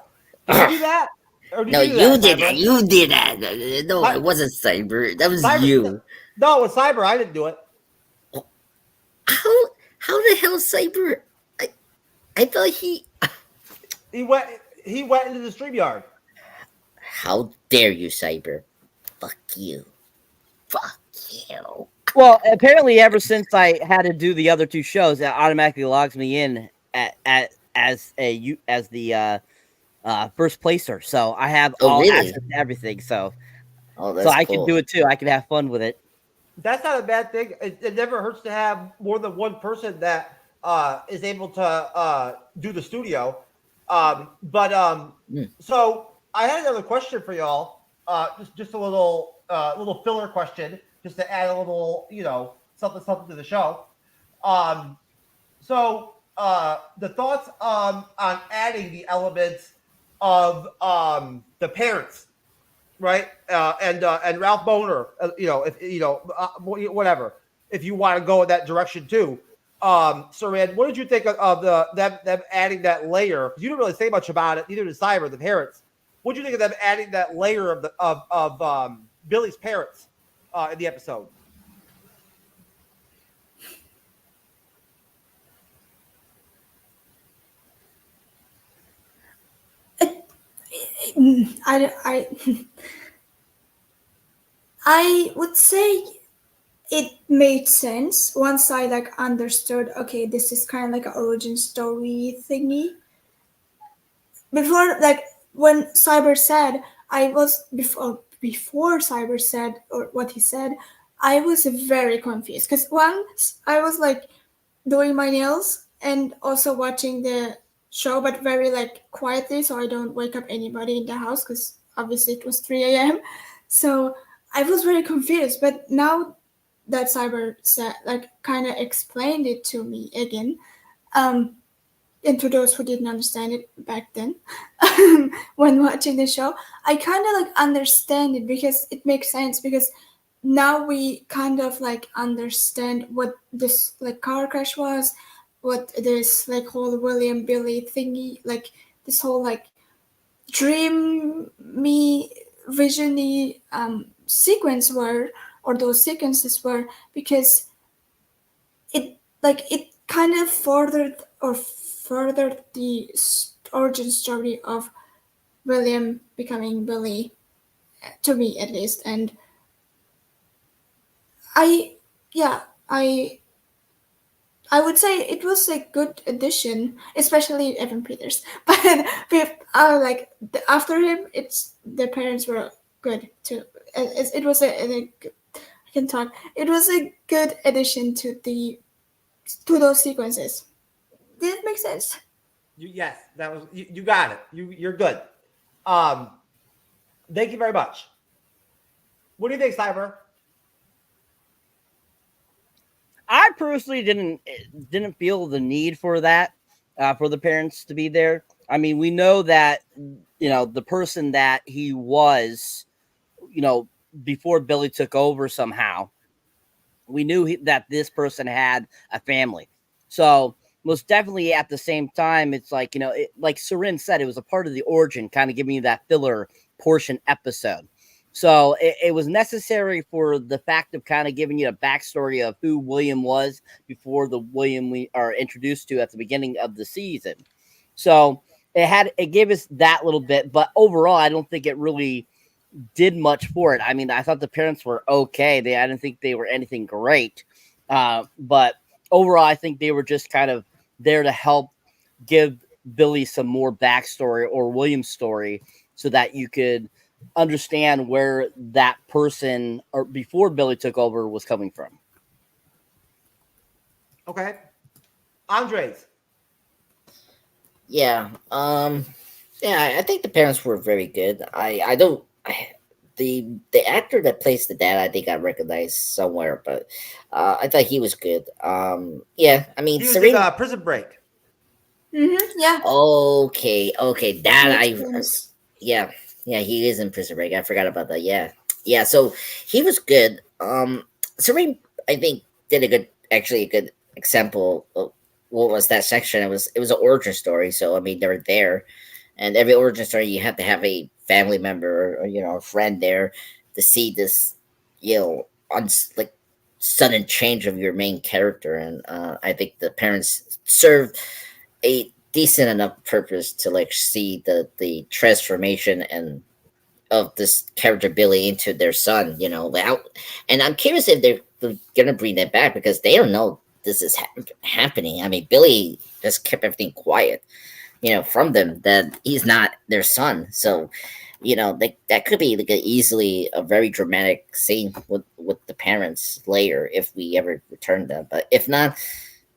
S1: Did you do that? Or did
S3: No,
S1: you do
S3: you
S1: that,
S3: did
S1: Cyber?
S3: that. You did that. No,
S1: Cy-
S3: it wasn't Cyber. That was
S1: Cyber,
S3: you.
S1: no, it was Cyber. I didn't do it.
S3: How? How the hell, Cyber? I thought he.
S1: He went. He went into the stream yard.
S3: How dare you, Cyber? Fuck you. Fuck you.
S5: Well, apparently, ever since I had to do the other two shows, it automatically logs me in as the first placer. So I have
S3: Oh,
S5: all
S3: really?
S5: access to everything. So
S3: Oh,
S5: so
S3: that's
S5: I
S3: cool.
S5: can do it too. I can have fun with it.
S1: That's not a bad thing. It never hurts to have more than one person that is able to do the studio.
S3: Mm.
S1: So I had another question for y'all. Just a little filler question, just to add a little, something to the show. Um, the thoughts on adding the elements of the parents, right? And Ralph Boner, whatever. If you want to go in that direction too, Ceren, what did you think of them adding that layer? You didn't really say much about it. Neither did Cyber, the parents. What do you think of them adding that layer of Billy's parents in the episode?
S2: I I would say it made sense once I like understood. Okay, this is kind of like an origin story thingy. Before, like when Cyber said, I was before Cyber said or what he said, I was very confused because once I was like doing my nails and also watching the show, but very like quietly, so I don't wake up anybody in the house because obviously it was 3 a.m. So I was very confused. But now that Cyber said, like, kind of explained it to me again, um, and to those who didn't understand it back then, when watching the show, I kind of like understand it because it makes sense because now we kind of like understand what this like car crash was, what this like whole William Billy thingy, like this whole like dreamy visiony sequence were, or those sequences were, because it kind of furthered the origin story of William becoming Billy, to me at least. And I yeah I would say it was a good addition, especially Evan Peters. But like after him, it's the parents were good too. It was I can talk. It was a good addition to those sequences. Did it make sense?
S1: Yes, that was you got it. You're good. Um, Thank you very much. What do you think, Cyber?
S5: I personally didn't feel the need for that, for the parents to be there. I mean, we know that the person that he was, before Billy took over somehow, we knew that this person had a family. So most definitely at the same time, it's like, like Ceren said, it was a part of the origin, kind of giving you that filler portion episode. So it was necessary for the fact of kind of giving you a backstory of who William was before the William we are introduced to at the beginning of the season. So it gave us that little bit, but overall, I don't think it really did much for it. I mean, I thought the parents were okay. I didn't think they were anything great, but overall, I think they were just kind of there to help give Billy some more backstory or William's story so that you could understand where that person or before Billy took over was coming from.
S1: Okay. Andres.
S3: Yeah. Yeah, I think the parents were very good. I don't the actor that plays the dad, I think I recognized somewhere, but I thought he was good. Yeah, I mean
S1: He was in
S3: Ceren.
S1: Prison Break.
S2: Yeah.
S3: Okay, that
S2: Makes
S3: I
S2: sense.
S3: yeah, yeah, he is in Prison Break. I forgot about that. Yeah, yeah. So he was good. Serene, I think, did a good example of what was that section. It was an origin story. So I mean, they were there, and every origin story you have to have a family member or a friend there to see this, like sudden change of your main character. And I think the parents serve a decent enough purpose to like see the transformation and of this character Billy into their son, and I'm curious if they're gonna bring that back because they don't know this is happening. I mean, Billy just kept everything quiet, from them that he's not their son. So, that could be like easily a very dramatic scene with the parents later if we ever return them. But if not,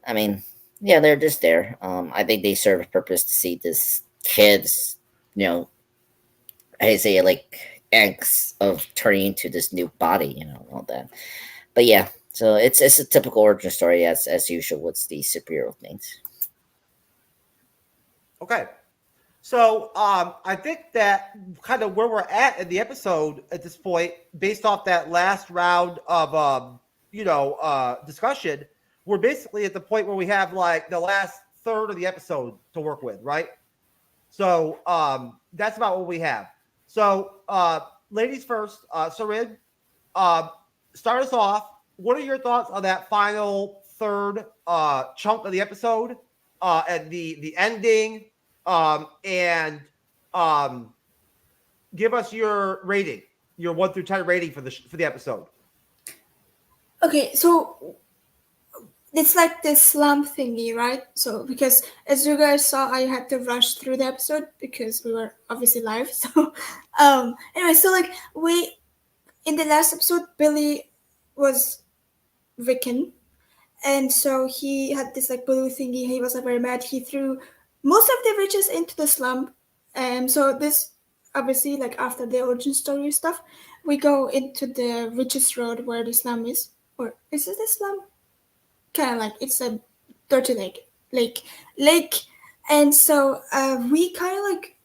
S3: I mean, yeah, they're just there. I think they serve a purpose to see this kid's, I say like angst of turning into this new body, all that. But yeah, so it's a typical origin story as usual with the superhero things.
S1: Okay. So I think that kind of where we're at in the episode at this point, based off that last round of discussion, we're basically at the point where we have like the last third of the episode to work with, right? So that's about what we have. So ladies first, Ceren, uh, start us off. What are your thoughts on that final third chunk of the episode and the ending? And give us your rating, your 1 through 10 rating for the episode.
S2: Okay, so it's like this slump thingy, right? So because as you guys saw, I had to rush through the episode because we were obviously live. So anyway, so like we in the last episode, Billy was Ricken, and so he had this like blue thingy. He was like very mad. He threw most of the riches into the slump, and so this obviously like after the origin story stuff, we go into the richest road where the slum is, or is it the slum? Kind of like it's a dirty lake, and so we kind of like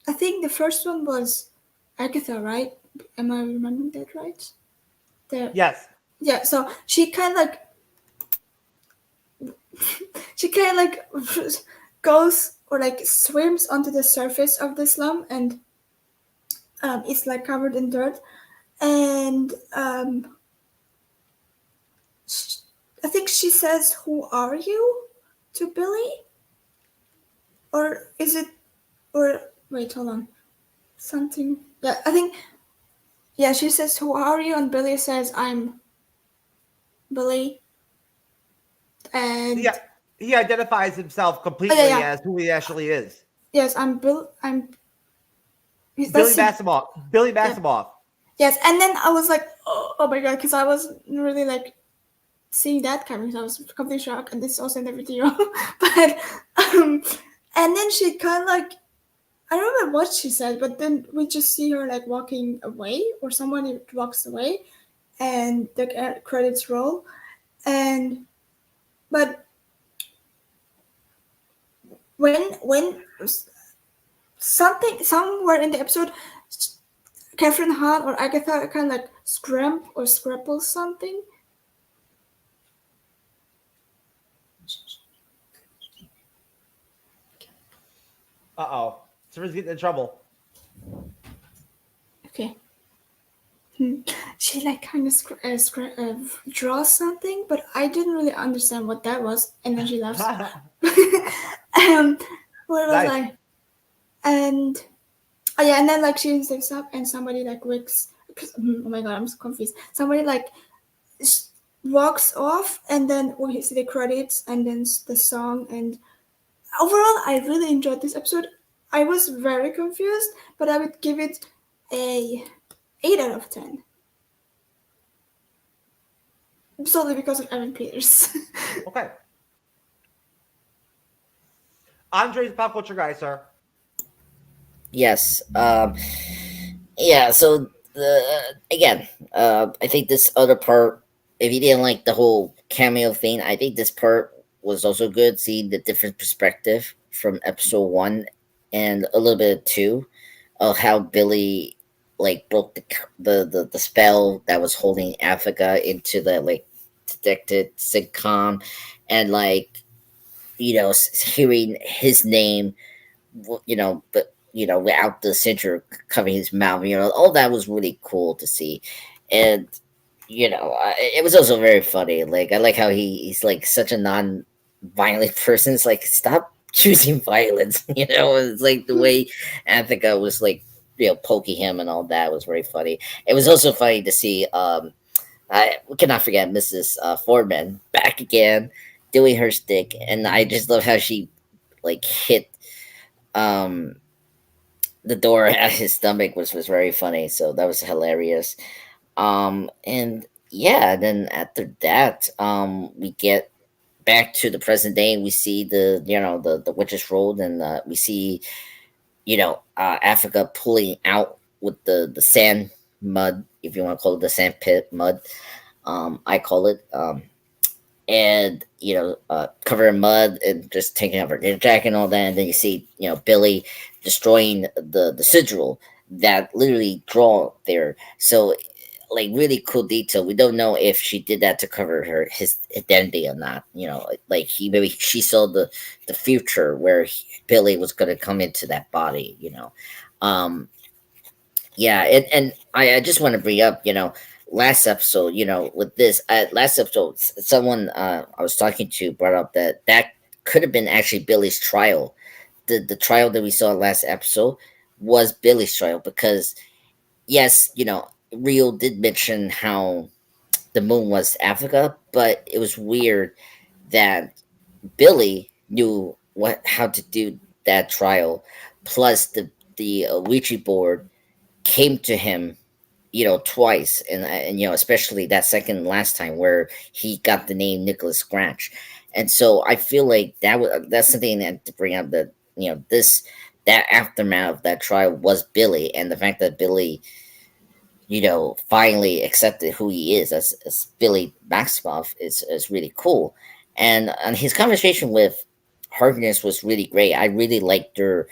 S2: I think the first one was Agatha, right? Am I remembering that right? The
S1: Yes.
S2: Yeah, so she kind of like goes or like swims onto the surface of the slum, and it's like covered in dirt, and I think she says, "Who are you?" to Billy, or is it? Or wait, hold on, something. Yeah, I think. Yeah, she says, "Who are you?" and Billy says, "I'm Billy," and
S1: Yeah, he identifies himself
S2: oh
S1: completely
S2: yeah,
S1: as who he actually is.
S2: yes, I'm Bill. I'm.
S1: Billy
S2: That's
S1: Maximoff. Billy
S2: yeah.
S1: Maximoff.
S2: Yes, and then I was like, oh my god, because I was really like seeing that coming, so I was completely shocked, and this is also in the video. But and then she kind of like I don't remember what she said, but then we just see her like walking away, or someone walks away, and the credits roll, and but when something somewhere in the episode, Catherine Hahn or Agatha kind of like scramp or scrapple something.
S1: Uh-oh. Someone's getting in trouble.
S2: Okay. She like kind of draws something, but I didn't really understand what that was, and then she laughs. What was
S1: Nice.
S2: I? And oh yeah, and then like she sticks up, and somebody like wicks. Oh my god, I'm so confused. Somebody like walks off, and then we see the credits and then the song. And overall, I really enjoyed this episode. I was very confused, but I would give it a 8 out of 10. Solely because of Evan Peters.
S1: Okay. Andre's pop culture guy, sir.
S3: Yes. Yeah. So again, I think this other part, if you didn't like the whole cameo thing, I think this part was also good. Seeing the different perspective from episode one and a little bit of two of how Billy like broke the spell that was holding Africa into the like detected sitcom, and like hearing his name, but without the censor covering his mouth, all that was really cool to see. And it was also very funny. Like, I like how he's like such a non-violent person. It's like, stop choosing violence. It's like the way Attica was like poking him and all that was very funny. It was also funny to see we cannot forget Mrs. Foreman back again doing her stick, and I just love how she like hit um the door at his stomach, which was very funny. So that was hilarious. And yeah, then after that, we get back to the present day. We see the witch's road, and we see Africa pulling out with the sand mud, if you want to call it the sand pit mud. I call it. And covered in mud and just taking off her jacket and all that, and then you see Billy destroying the sigil that literally draw there. So like really cool detail. We don't know if she did that to cover his identity or not. Like maybe she saw the future where Billy was going to come into that body. Yeah, and I just want to bring up, last episode, with this last episode, someone I was talking to brought up that could have been actually Billy's trial. The trial that we saw last episode was Billy's trial, because yes, Rio did mention how the moon was Africa, but it was weird that Billy knew how to do that trial, plus the Ouija board came to him twice, and especially that second last time where he got the name Nicholas Scratch. And so I feel like that's something that to bring up, that that aftermath of that trial was Billy, and the fact that Billy finally accepted who he is as Billy Maximoff is really cool. And his conversation with Harkness was really great. I really liked their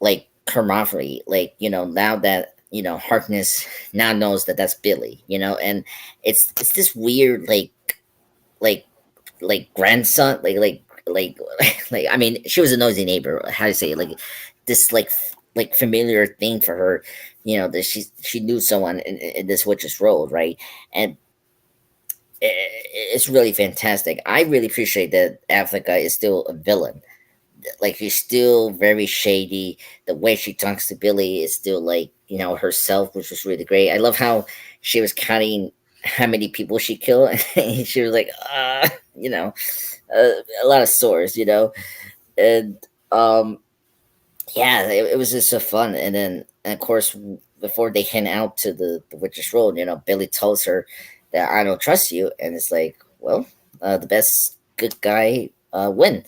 S3: like camaraderie. Like, now that Harkness now knows that that's Billy, and it's this weird like grandson, like I mean, she was a nosy neighbor, how do you say it? Like this like familiar thing for her, that she knew someone in this witch's road, right? And it's really fantastic. I really appreciate that Africa is still a villain. Like, she's still very shady. The way she talks to Billy is still like herself, which was really great. I love how she was counting how many people she killed, and she was like, a lot of sores, and yeah, it was just so fun. And then, and of course, before they head out to the witch's road, Billy tells her that I don't trust you, and it's like, well, the best good guy win.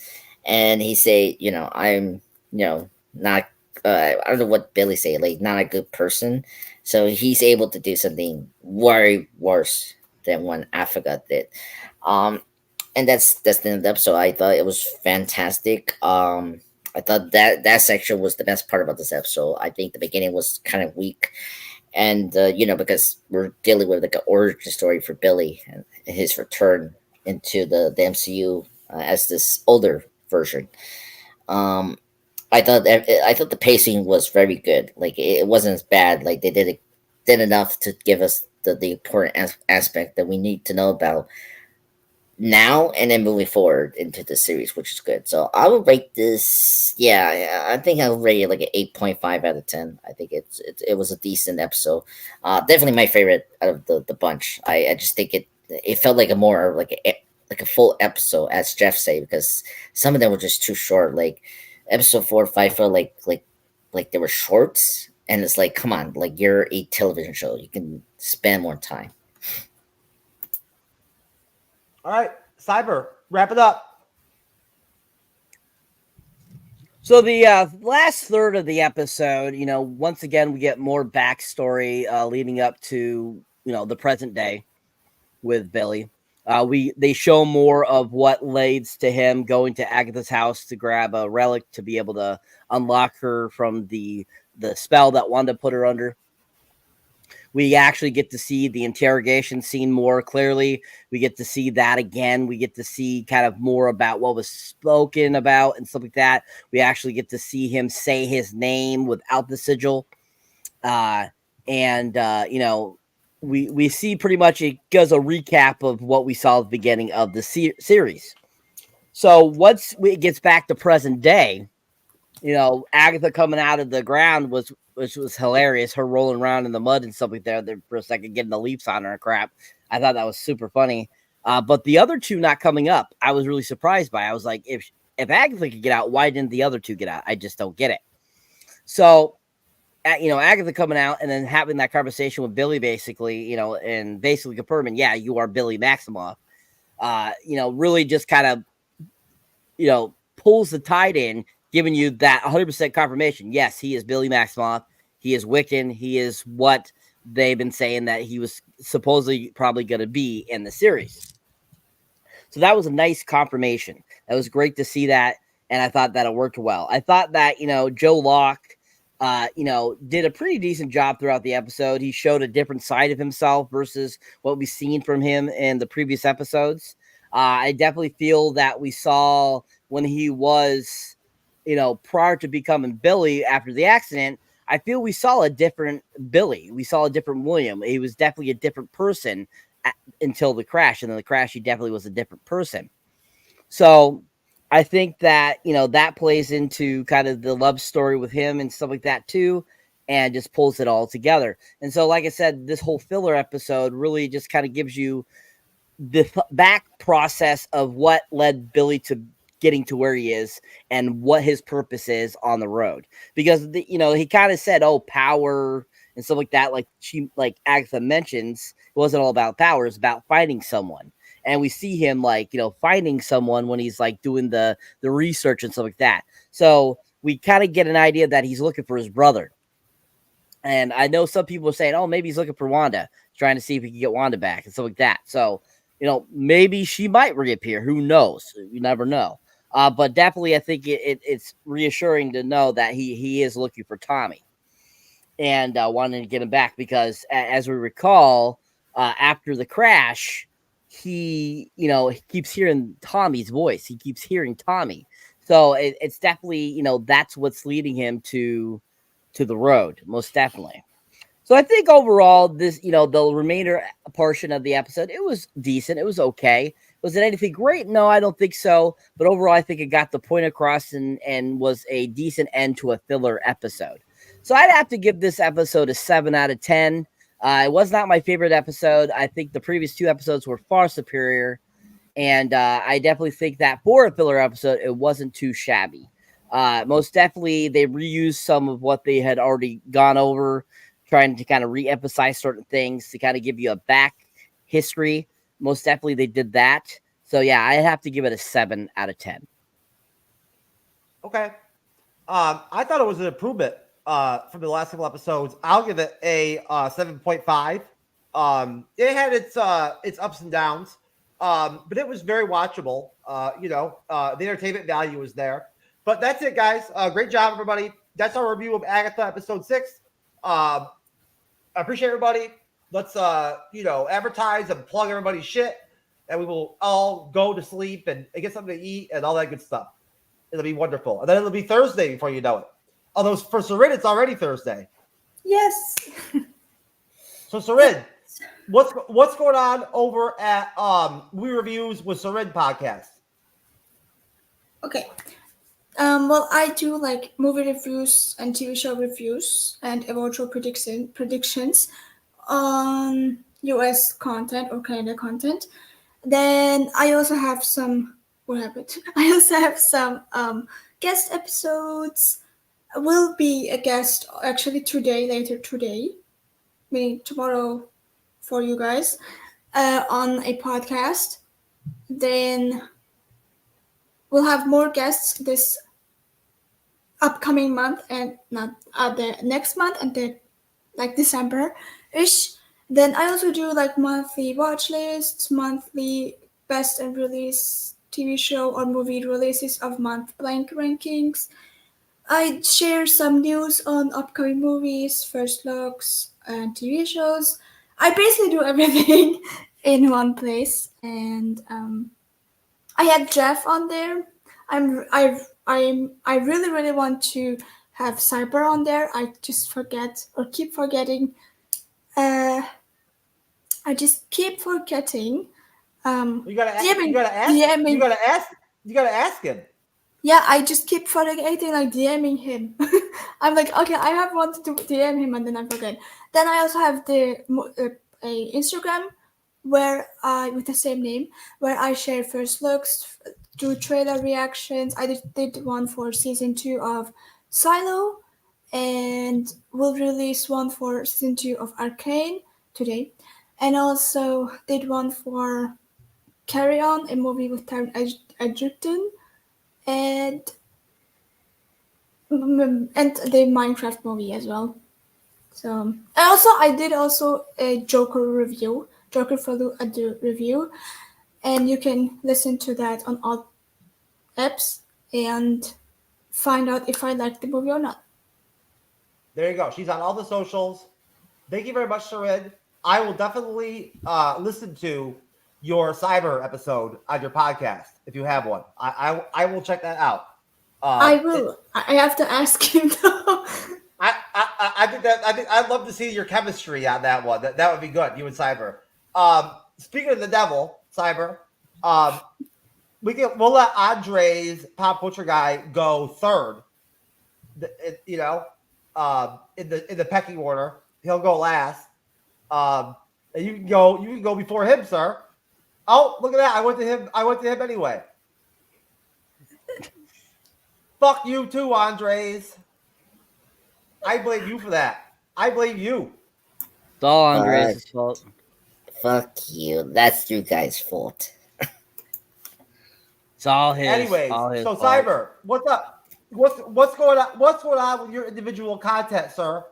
S3: And he say, I'm not I don't know what Billy say, like, not a good person. So he's able to do something way worse than what Africa did. um and that's the end of the episode. I thought it was fantastic. I thought that section was the best part about this episode. I think the beginning was kind of weak, and because we're dealing with like an origin story for Billy and his return into the MCU as this older version. Um, I thought the pacing was very good. Like, it wasn't as bad. Like, they did enough to give us the important aspect that we need to know about now, and then moving forward into the series, which is good. So I would rate this. Yeah, I think I would rate it like an 8.5 out of 10. I think it was a decent episode. Definitely my favorite out of the bunch. I just think it felt like a more like a full episode, as Jeff said, because some of them were just too short. Like episode 4 or 5 felt like they were shorts, and it's like, come on, like you're a television show, you can spend more time.
S1: All right, Cyber, wrap it up.
S5: So the last third of the episode, once again we get more backstory leading up to the present day with Billy. They show more of what leads to him going to Agatha's house to grab a relic to be able to unlock her from the spell that Wanda put her under. We actually get to see the interrogation scene more clearly. We get to see that again. We get to see kind of more about what was spoken about and stuff like that. We actually get to see him say his name without the sigil. We see pretty much it does a recap of what we saw at the beginning of the series. So once it gets back to present day, Agatha coming out of the ground which was hilarious. Her rolling around in the mud and stuff like that there for a second, getting the leaps on her and crap. I thought that was super funny. But the other two not coming up, I was really surprised by. I was like, if Agatha could get out, why didn't the other two get out? I just don't get it. So, Agatha coming out and then having that conversation with Billy, basically, and basically confirming, yeah, you are Billy Maximoff. Really just kind of, pulls the tide in, giving you that 100% confirmation. Yes, he is Billy Maximoff. He is Wiccan. He is what they've been saying that he was supposedly probably going to be in the series. So that was a nice confirmation. That was great to see that, and I thought that it worked well. I thought that, Joe Locke, did a pretty decent job throughout the episode. He showed a different side of himself versus what we've seen from him in the previous episodes. I definitely feel that we saw when he was, prior to becoming Billy after the accident, I feel we saw a different Billy. We saw a different William. He was definitely a different person until the crash. And then the crash, he definitely was a different person. So I think that, that plays into kind of the love story with him and stuff like that too, and just pulls it all together. And so, like I said, this whole filler episode really just kind of gives you the back process of what led Billy to getting to where he is and what his purpose is on the road. Because, he kind of said, power and stuff like that. Like Agatha mentions, it wasn't all about power. It's about finding someone. And we see him finding someone when he's doing the research and stuff like that. So we kind of get an idea that he's looking for his brother. And I know some people are saying, oh, maybe he's looking for Wanda, trying to see if he can get Wanda back and stuff like that. So, maybe she might reappear. Who knows? You never know. But definitely, I think it's reassuring to know that he is looking for Tommy and wanting to get him back, because as we recall, after the crash, he keeps hearing Tommy's voice. He keeps hearing Tommy. So it's definitely, that's what's leading him to the road, most definitely. So I think overall, this, the remainder portion of the episode, it was decent. It was okay. Was it anything great? No, I don't think so. But overall, I think it got the point across and was a decent end to a filler episode. So I'd have to give this episode a 7 out of 10. It was not my favorite episode. I think the previous 2 episodes were far superior. And I definitely think that for a filler episode, it wasn't too shabby. Most definitely, they reused some of what they had already gone over, trying to kind of re-emphasize certain things to kind of give you a back history. Most definitely, they did that. So, yeah, I have to give it a 7 out of 10.
S1: Okay. I thought it was an improvement from the last couple episodes. I'll give it a 7.5. It had its ups and downs, but it was very watchable. The entertainment value was there. But that's it, guys. Great job, everybody. That's our review of Agatha episode 6. I appreciate everybody. Let's advertise and plug everybody's shit, and we will all go to sleep and get something to eat and all that good stuff. It'll be wonderful. And then it'll be Thursday before you know it. Although for Ceren, it's already Thursday.
S2: Yes.
S1: So Ceren, what's going on over at We Reviews with Ceren podcast?
S2: Okay. Well, I do movie reviews and TV show reviews and eventual predictions on US content or Canada content. Then I also have some. What happened? I also have some guest episodes. Will be a guest actually later today, meaning tomorrow for you guys, on a podcast. Then we'll have more guests this upcoming month and not the next month and then like December-ish. Then I also do like monthly watch lists, monthly best and release TV show or movie releases of month blank rankings. I share some news on upcoming movies, first looks, and TV shows. I basically do everything in one place, and I had Jeff on there. I really want to have Cyber on there. I just forget or keep forgetting. I just keep forgetting.
S1: You gotta ask.
S2: DMing,
S1: You gotta ask.
S2: DMing.
S1: You gotta ask. You gotta ask him.
S2: Yeah, I just keep forgetting, like DMing him. I'm like, okay, I have wanted to DM him, and then I forget. Then I also have a Instagram where with the same name where I share first looks, do trailer reactions. I did one for season 2 of Silo, and will release one for season 2 of Arcane today, and also did one for Carry On, a movie with Taron Egerton, and the Minecraft movie as well. So and also I did also a Joker review, Joker Follow a review, and you can listen to that on all apps and find out if I like the movie or not.
S1: There you go. She's on all the socials. Thank you very much, Ceren. I will definitely listen to your cyber episode on your podcast if you have one. I will check that out.
S2: I will. I have to ask him though.
S1: I think I'd love to see your chemistry on that one. That would be good. You and Cyber. Speaking of the devil, Cyber, we'll let Andre's Pop Butcher guy go third. In the pecking order, he'll go last. And you can go before him, sir. Oh, look at that! I went to him anyway. Fuck you too, Andres. I blame you for that. I blame you.
S5: It's all Andres' fault.
S3: Fuck you. That's you guys' fault.
S5: It's all his.
S1: Anyways,
S5: all his
S1: so
S5: fault.
S1: Cyber, what's up? What's going on? What's going on with your individual content, sir?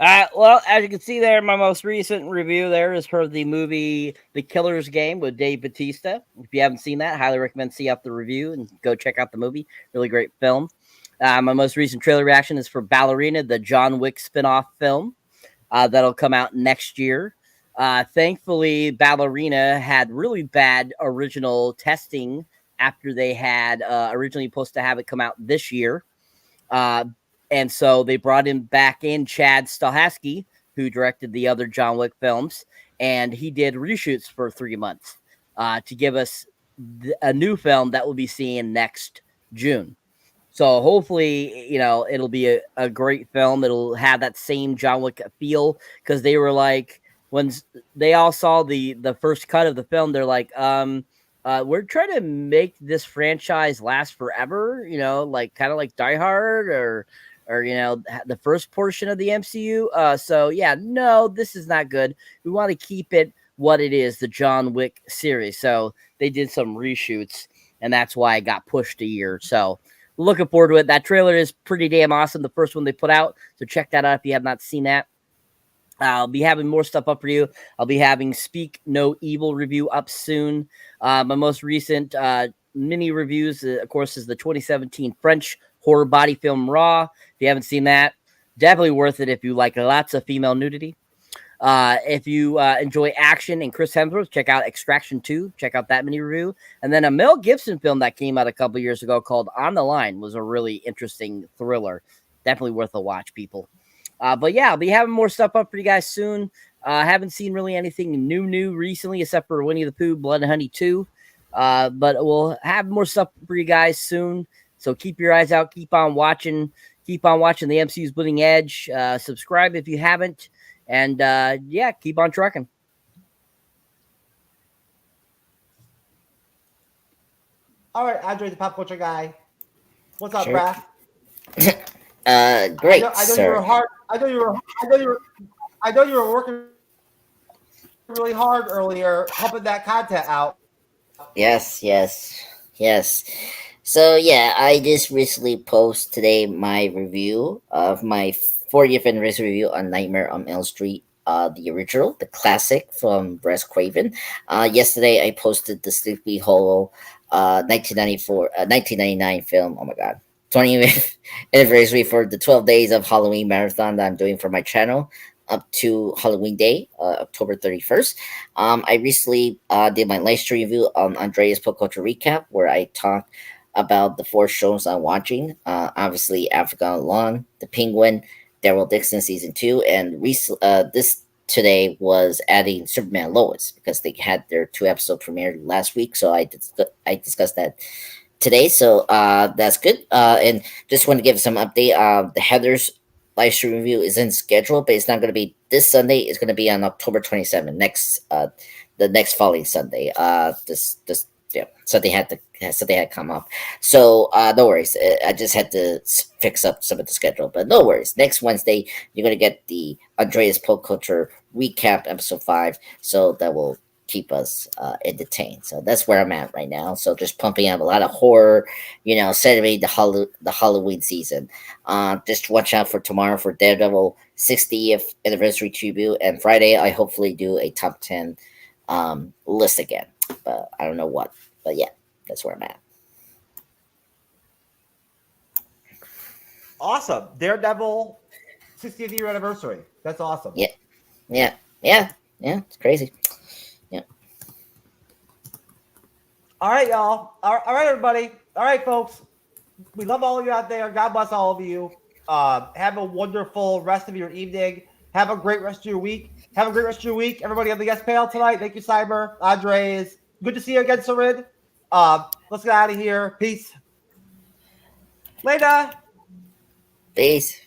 S5: Well, as you can see there, my most recent review there is for the movie The Killer's Game with Dave Bautista. If you haven't seen that, highly recommend see out the review and go check out the movie. Really great film. My most recent trailer reaction is for Ballerina, the John Wick spinoff film that'll come out next year. Thankfully, Ballerina had really bad original testing after they had originally supposed to have it come out this year. And so they brought him back in Chad Stahelski, who directed the other John Wick films, and he did reshoots for 3 months to give us a new film that we'll be seeing next June. So hopefully, it'll be a great film. It'll have that same John Wick feel, because they were like, when they all saw the first cut of the film, they're like, we're trying to make this franchise last forever, like kind of like Die Hard or the first portion of the MCU. So yeah, no, this is not good. We want to keep it what it is, the John Wick series. So they did some reshoots, and that's why it got pushed a year. So looking forward to it. That trailer is pretty damn awesome, the first one they put out. So check that out if you have not seen that. I'll be having more stuff up for you. I'll be having Speak No Evil review up soon. My most recent mini reviews, of course, is the 2017 French horror body film Raw. If you haven't seen that, definitely worth it if you like lots of female nudity. If you enjoy action and Chris Hemsworth, check out Extraction 2. Check out that mini review. And then a Mel Gibson film that came out a couple years ago called On the Line was a really interesting thriller. Definitely worth a watch, people. But yeah, I'll be having more stuff up for you guys soon. Haven't seen really anything new recently, except for Winnie the Pooh, Blood and Honey 2. But we'll have more stuff for you guys soon. So keep your eyes out. Keep on watching the MCU's Bleeding Edge. Subscribe if you haven't. And yeah, keep on trucking.
S1: All right, Andre, the pop culture guy. What's up,
S3: Sure.
S1: Brad?
S3: Great,
S1: I know you were
S3: sir.
S1: hard. I know you were working really hard earlier, pumping that content out.
S3: Yes, yes, yes. So yeah, I just recently posted today my review of my 40th anniversary review on Nightmare on Elm Street, the original, the classic from Wes Craven. Yesterday I posted the Sleepy Hollow, 1999 film. Oh my god, 20th anniversary for the 12 days of Halloween marathon that I'm doing for my channel up to Halloween Day, October 31st. I recently did my live stream review on Andrea's Pop Culture Recap, where I talked about the four shows I'm watching. Obviously, Africa All Along, The Penguin, Daryl Dixon season 2, and this today was adding Superman Lois because they had their 2 episode premiere last week. So I discussed that today. So that's good. And just want to give some update. The Heather's live stream review is in schedule, but it's not going to be this Sunday. It's going to be on October 27th, the next following Sunday. This yeah, something had come up. So no worries. I just had to fix up some of the schedule, but no worries. Next Wednesday, you're going to get the Andreas Pop Culture recap episode 5. So that will keep us entertained. So that's where I'm at right now. So just pumping out a lot of horror, celebrating the Halloween season. Just watch out for tomorrow for Daredevil 60th anniversary tribute, and Friday I hopefully do a top 10 list again. But I don't know what. But yeah, that's where I'm at.
S1: Awesome, Daredevil 60th year anniversary. That's awesome.
S3: Yeah, yeah, yeah, yeah. It's crazy. Yeah.
S1: All right, y'all. All right, everybody. All right, folks. We love all of you out there. God bless all of you. Have a wonderful rest of your evening. Have a great rest of your week. Have a great rest of your week. Everybody on the guest panel tonight. Thank you, Cyber. Andres. Good to see you again, Ceren. Let's get out of here. Peace. Later.
S3: Peace.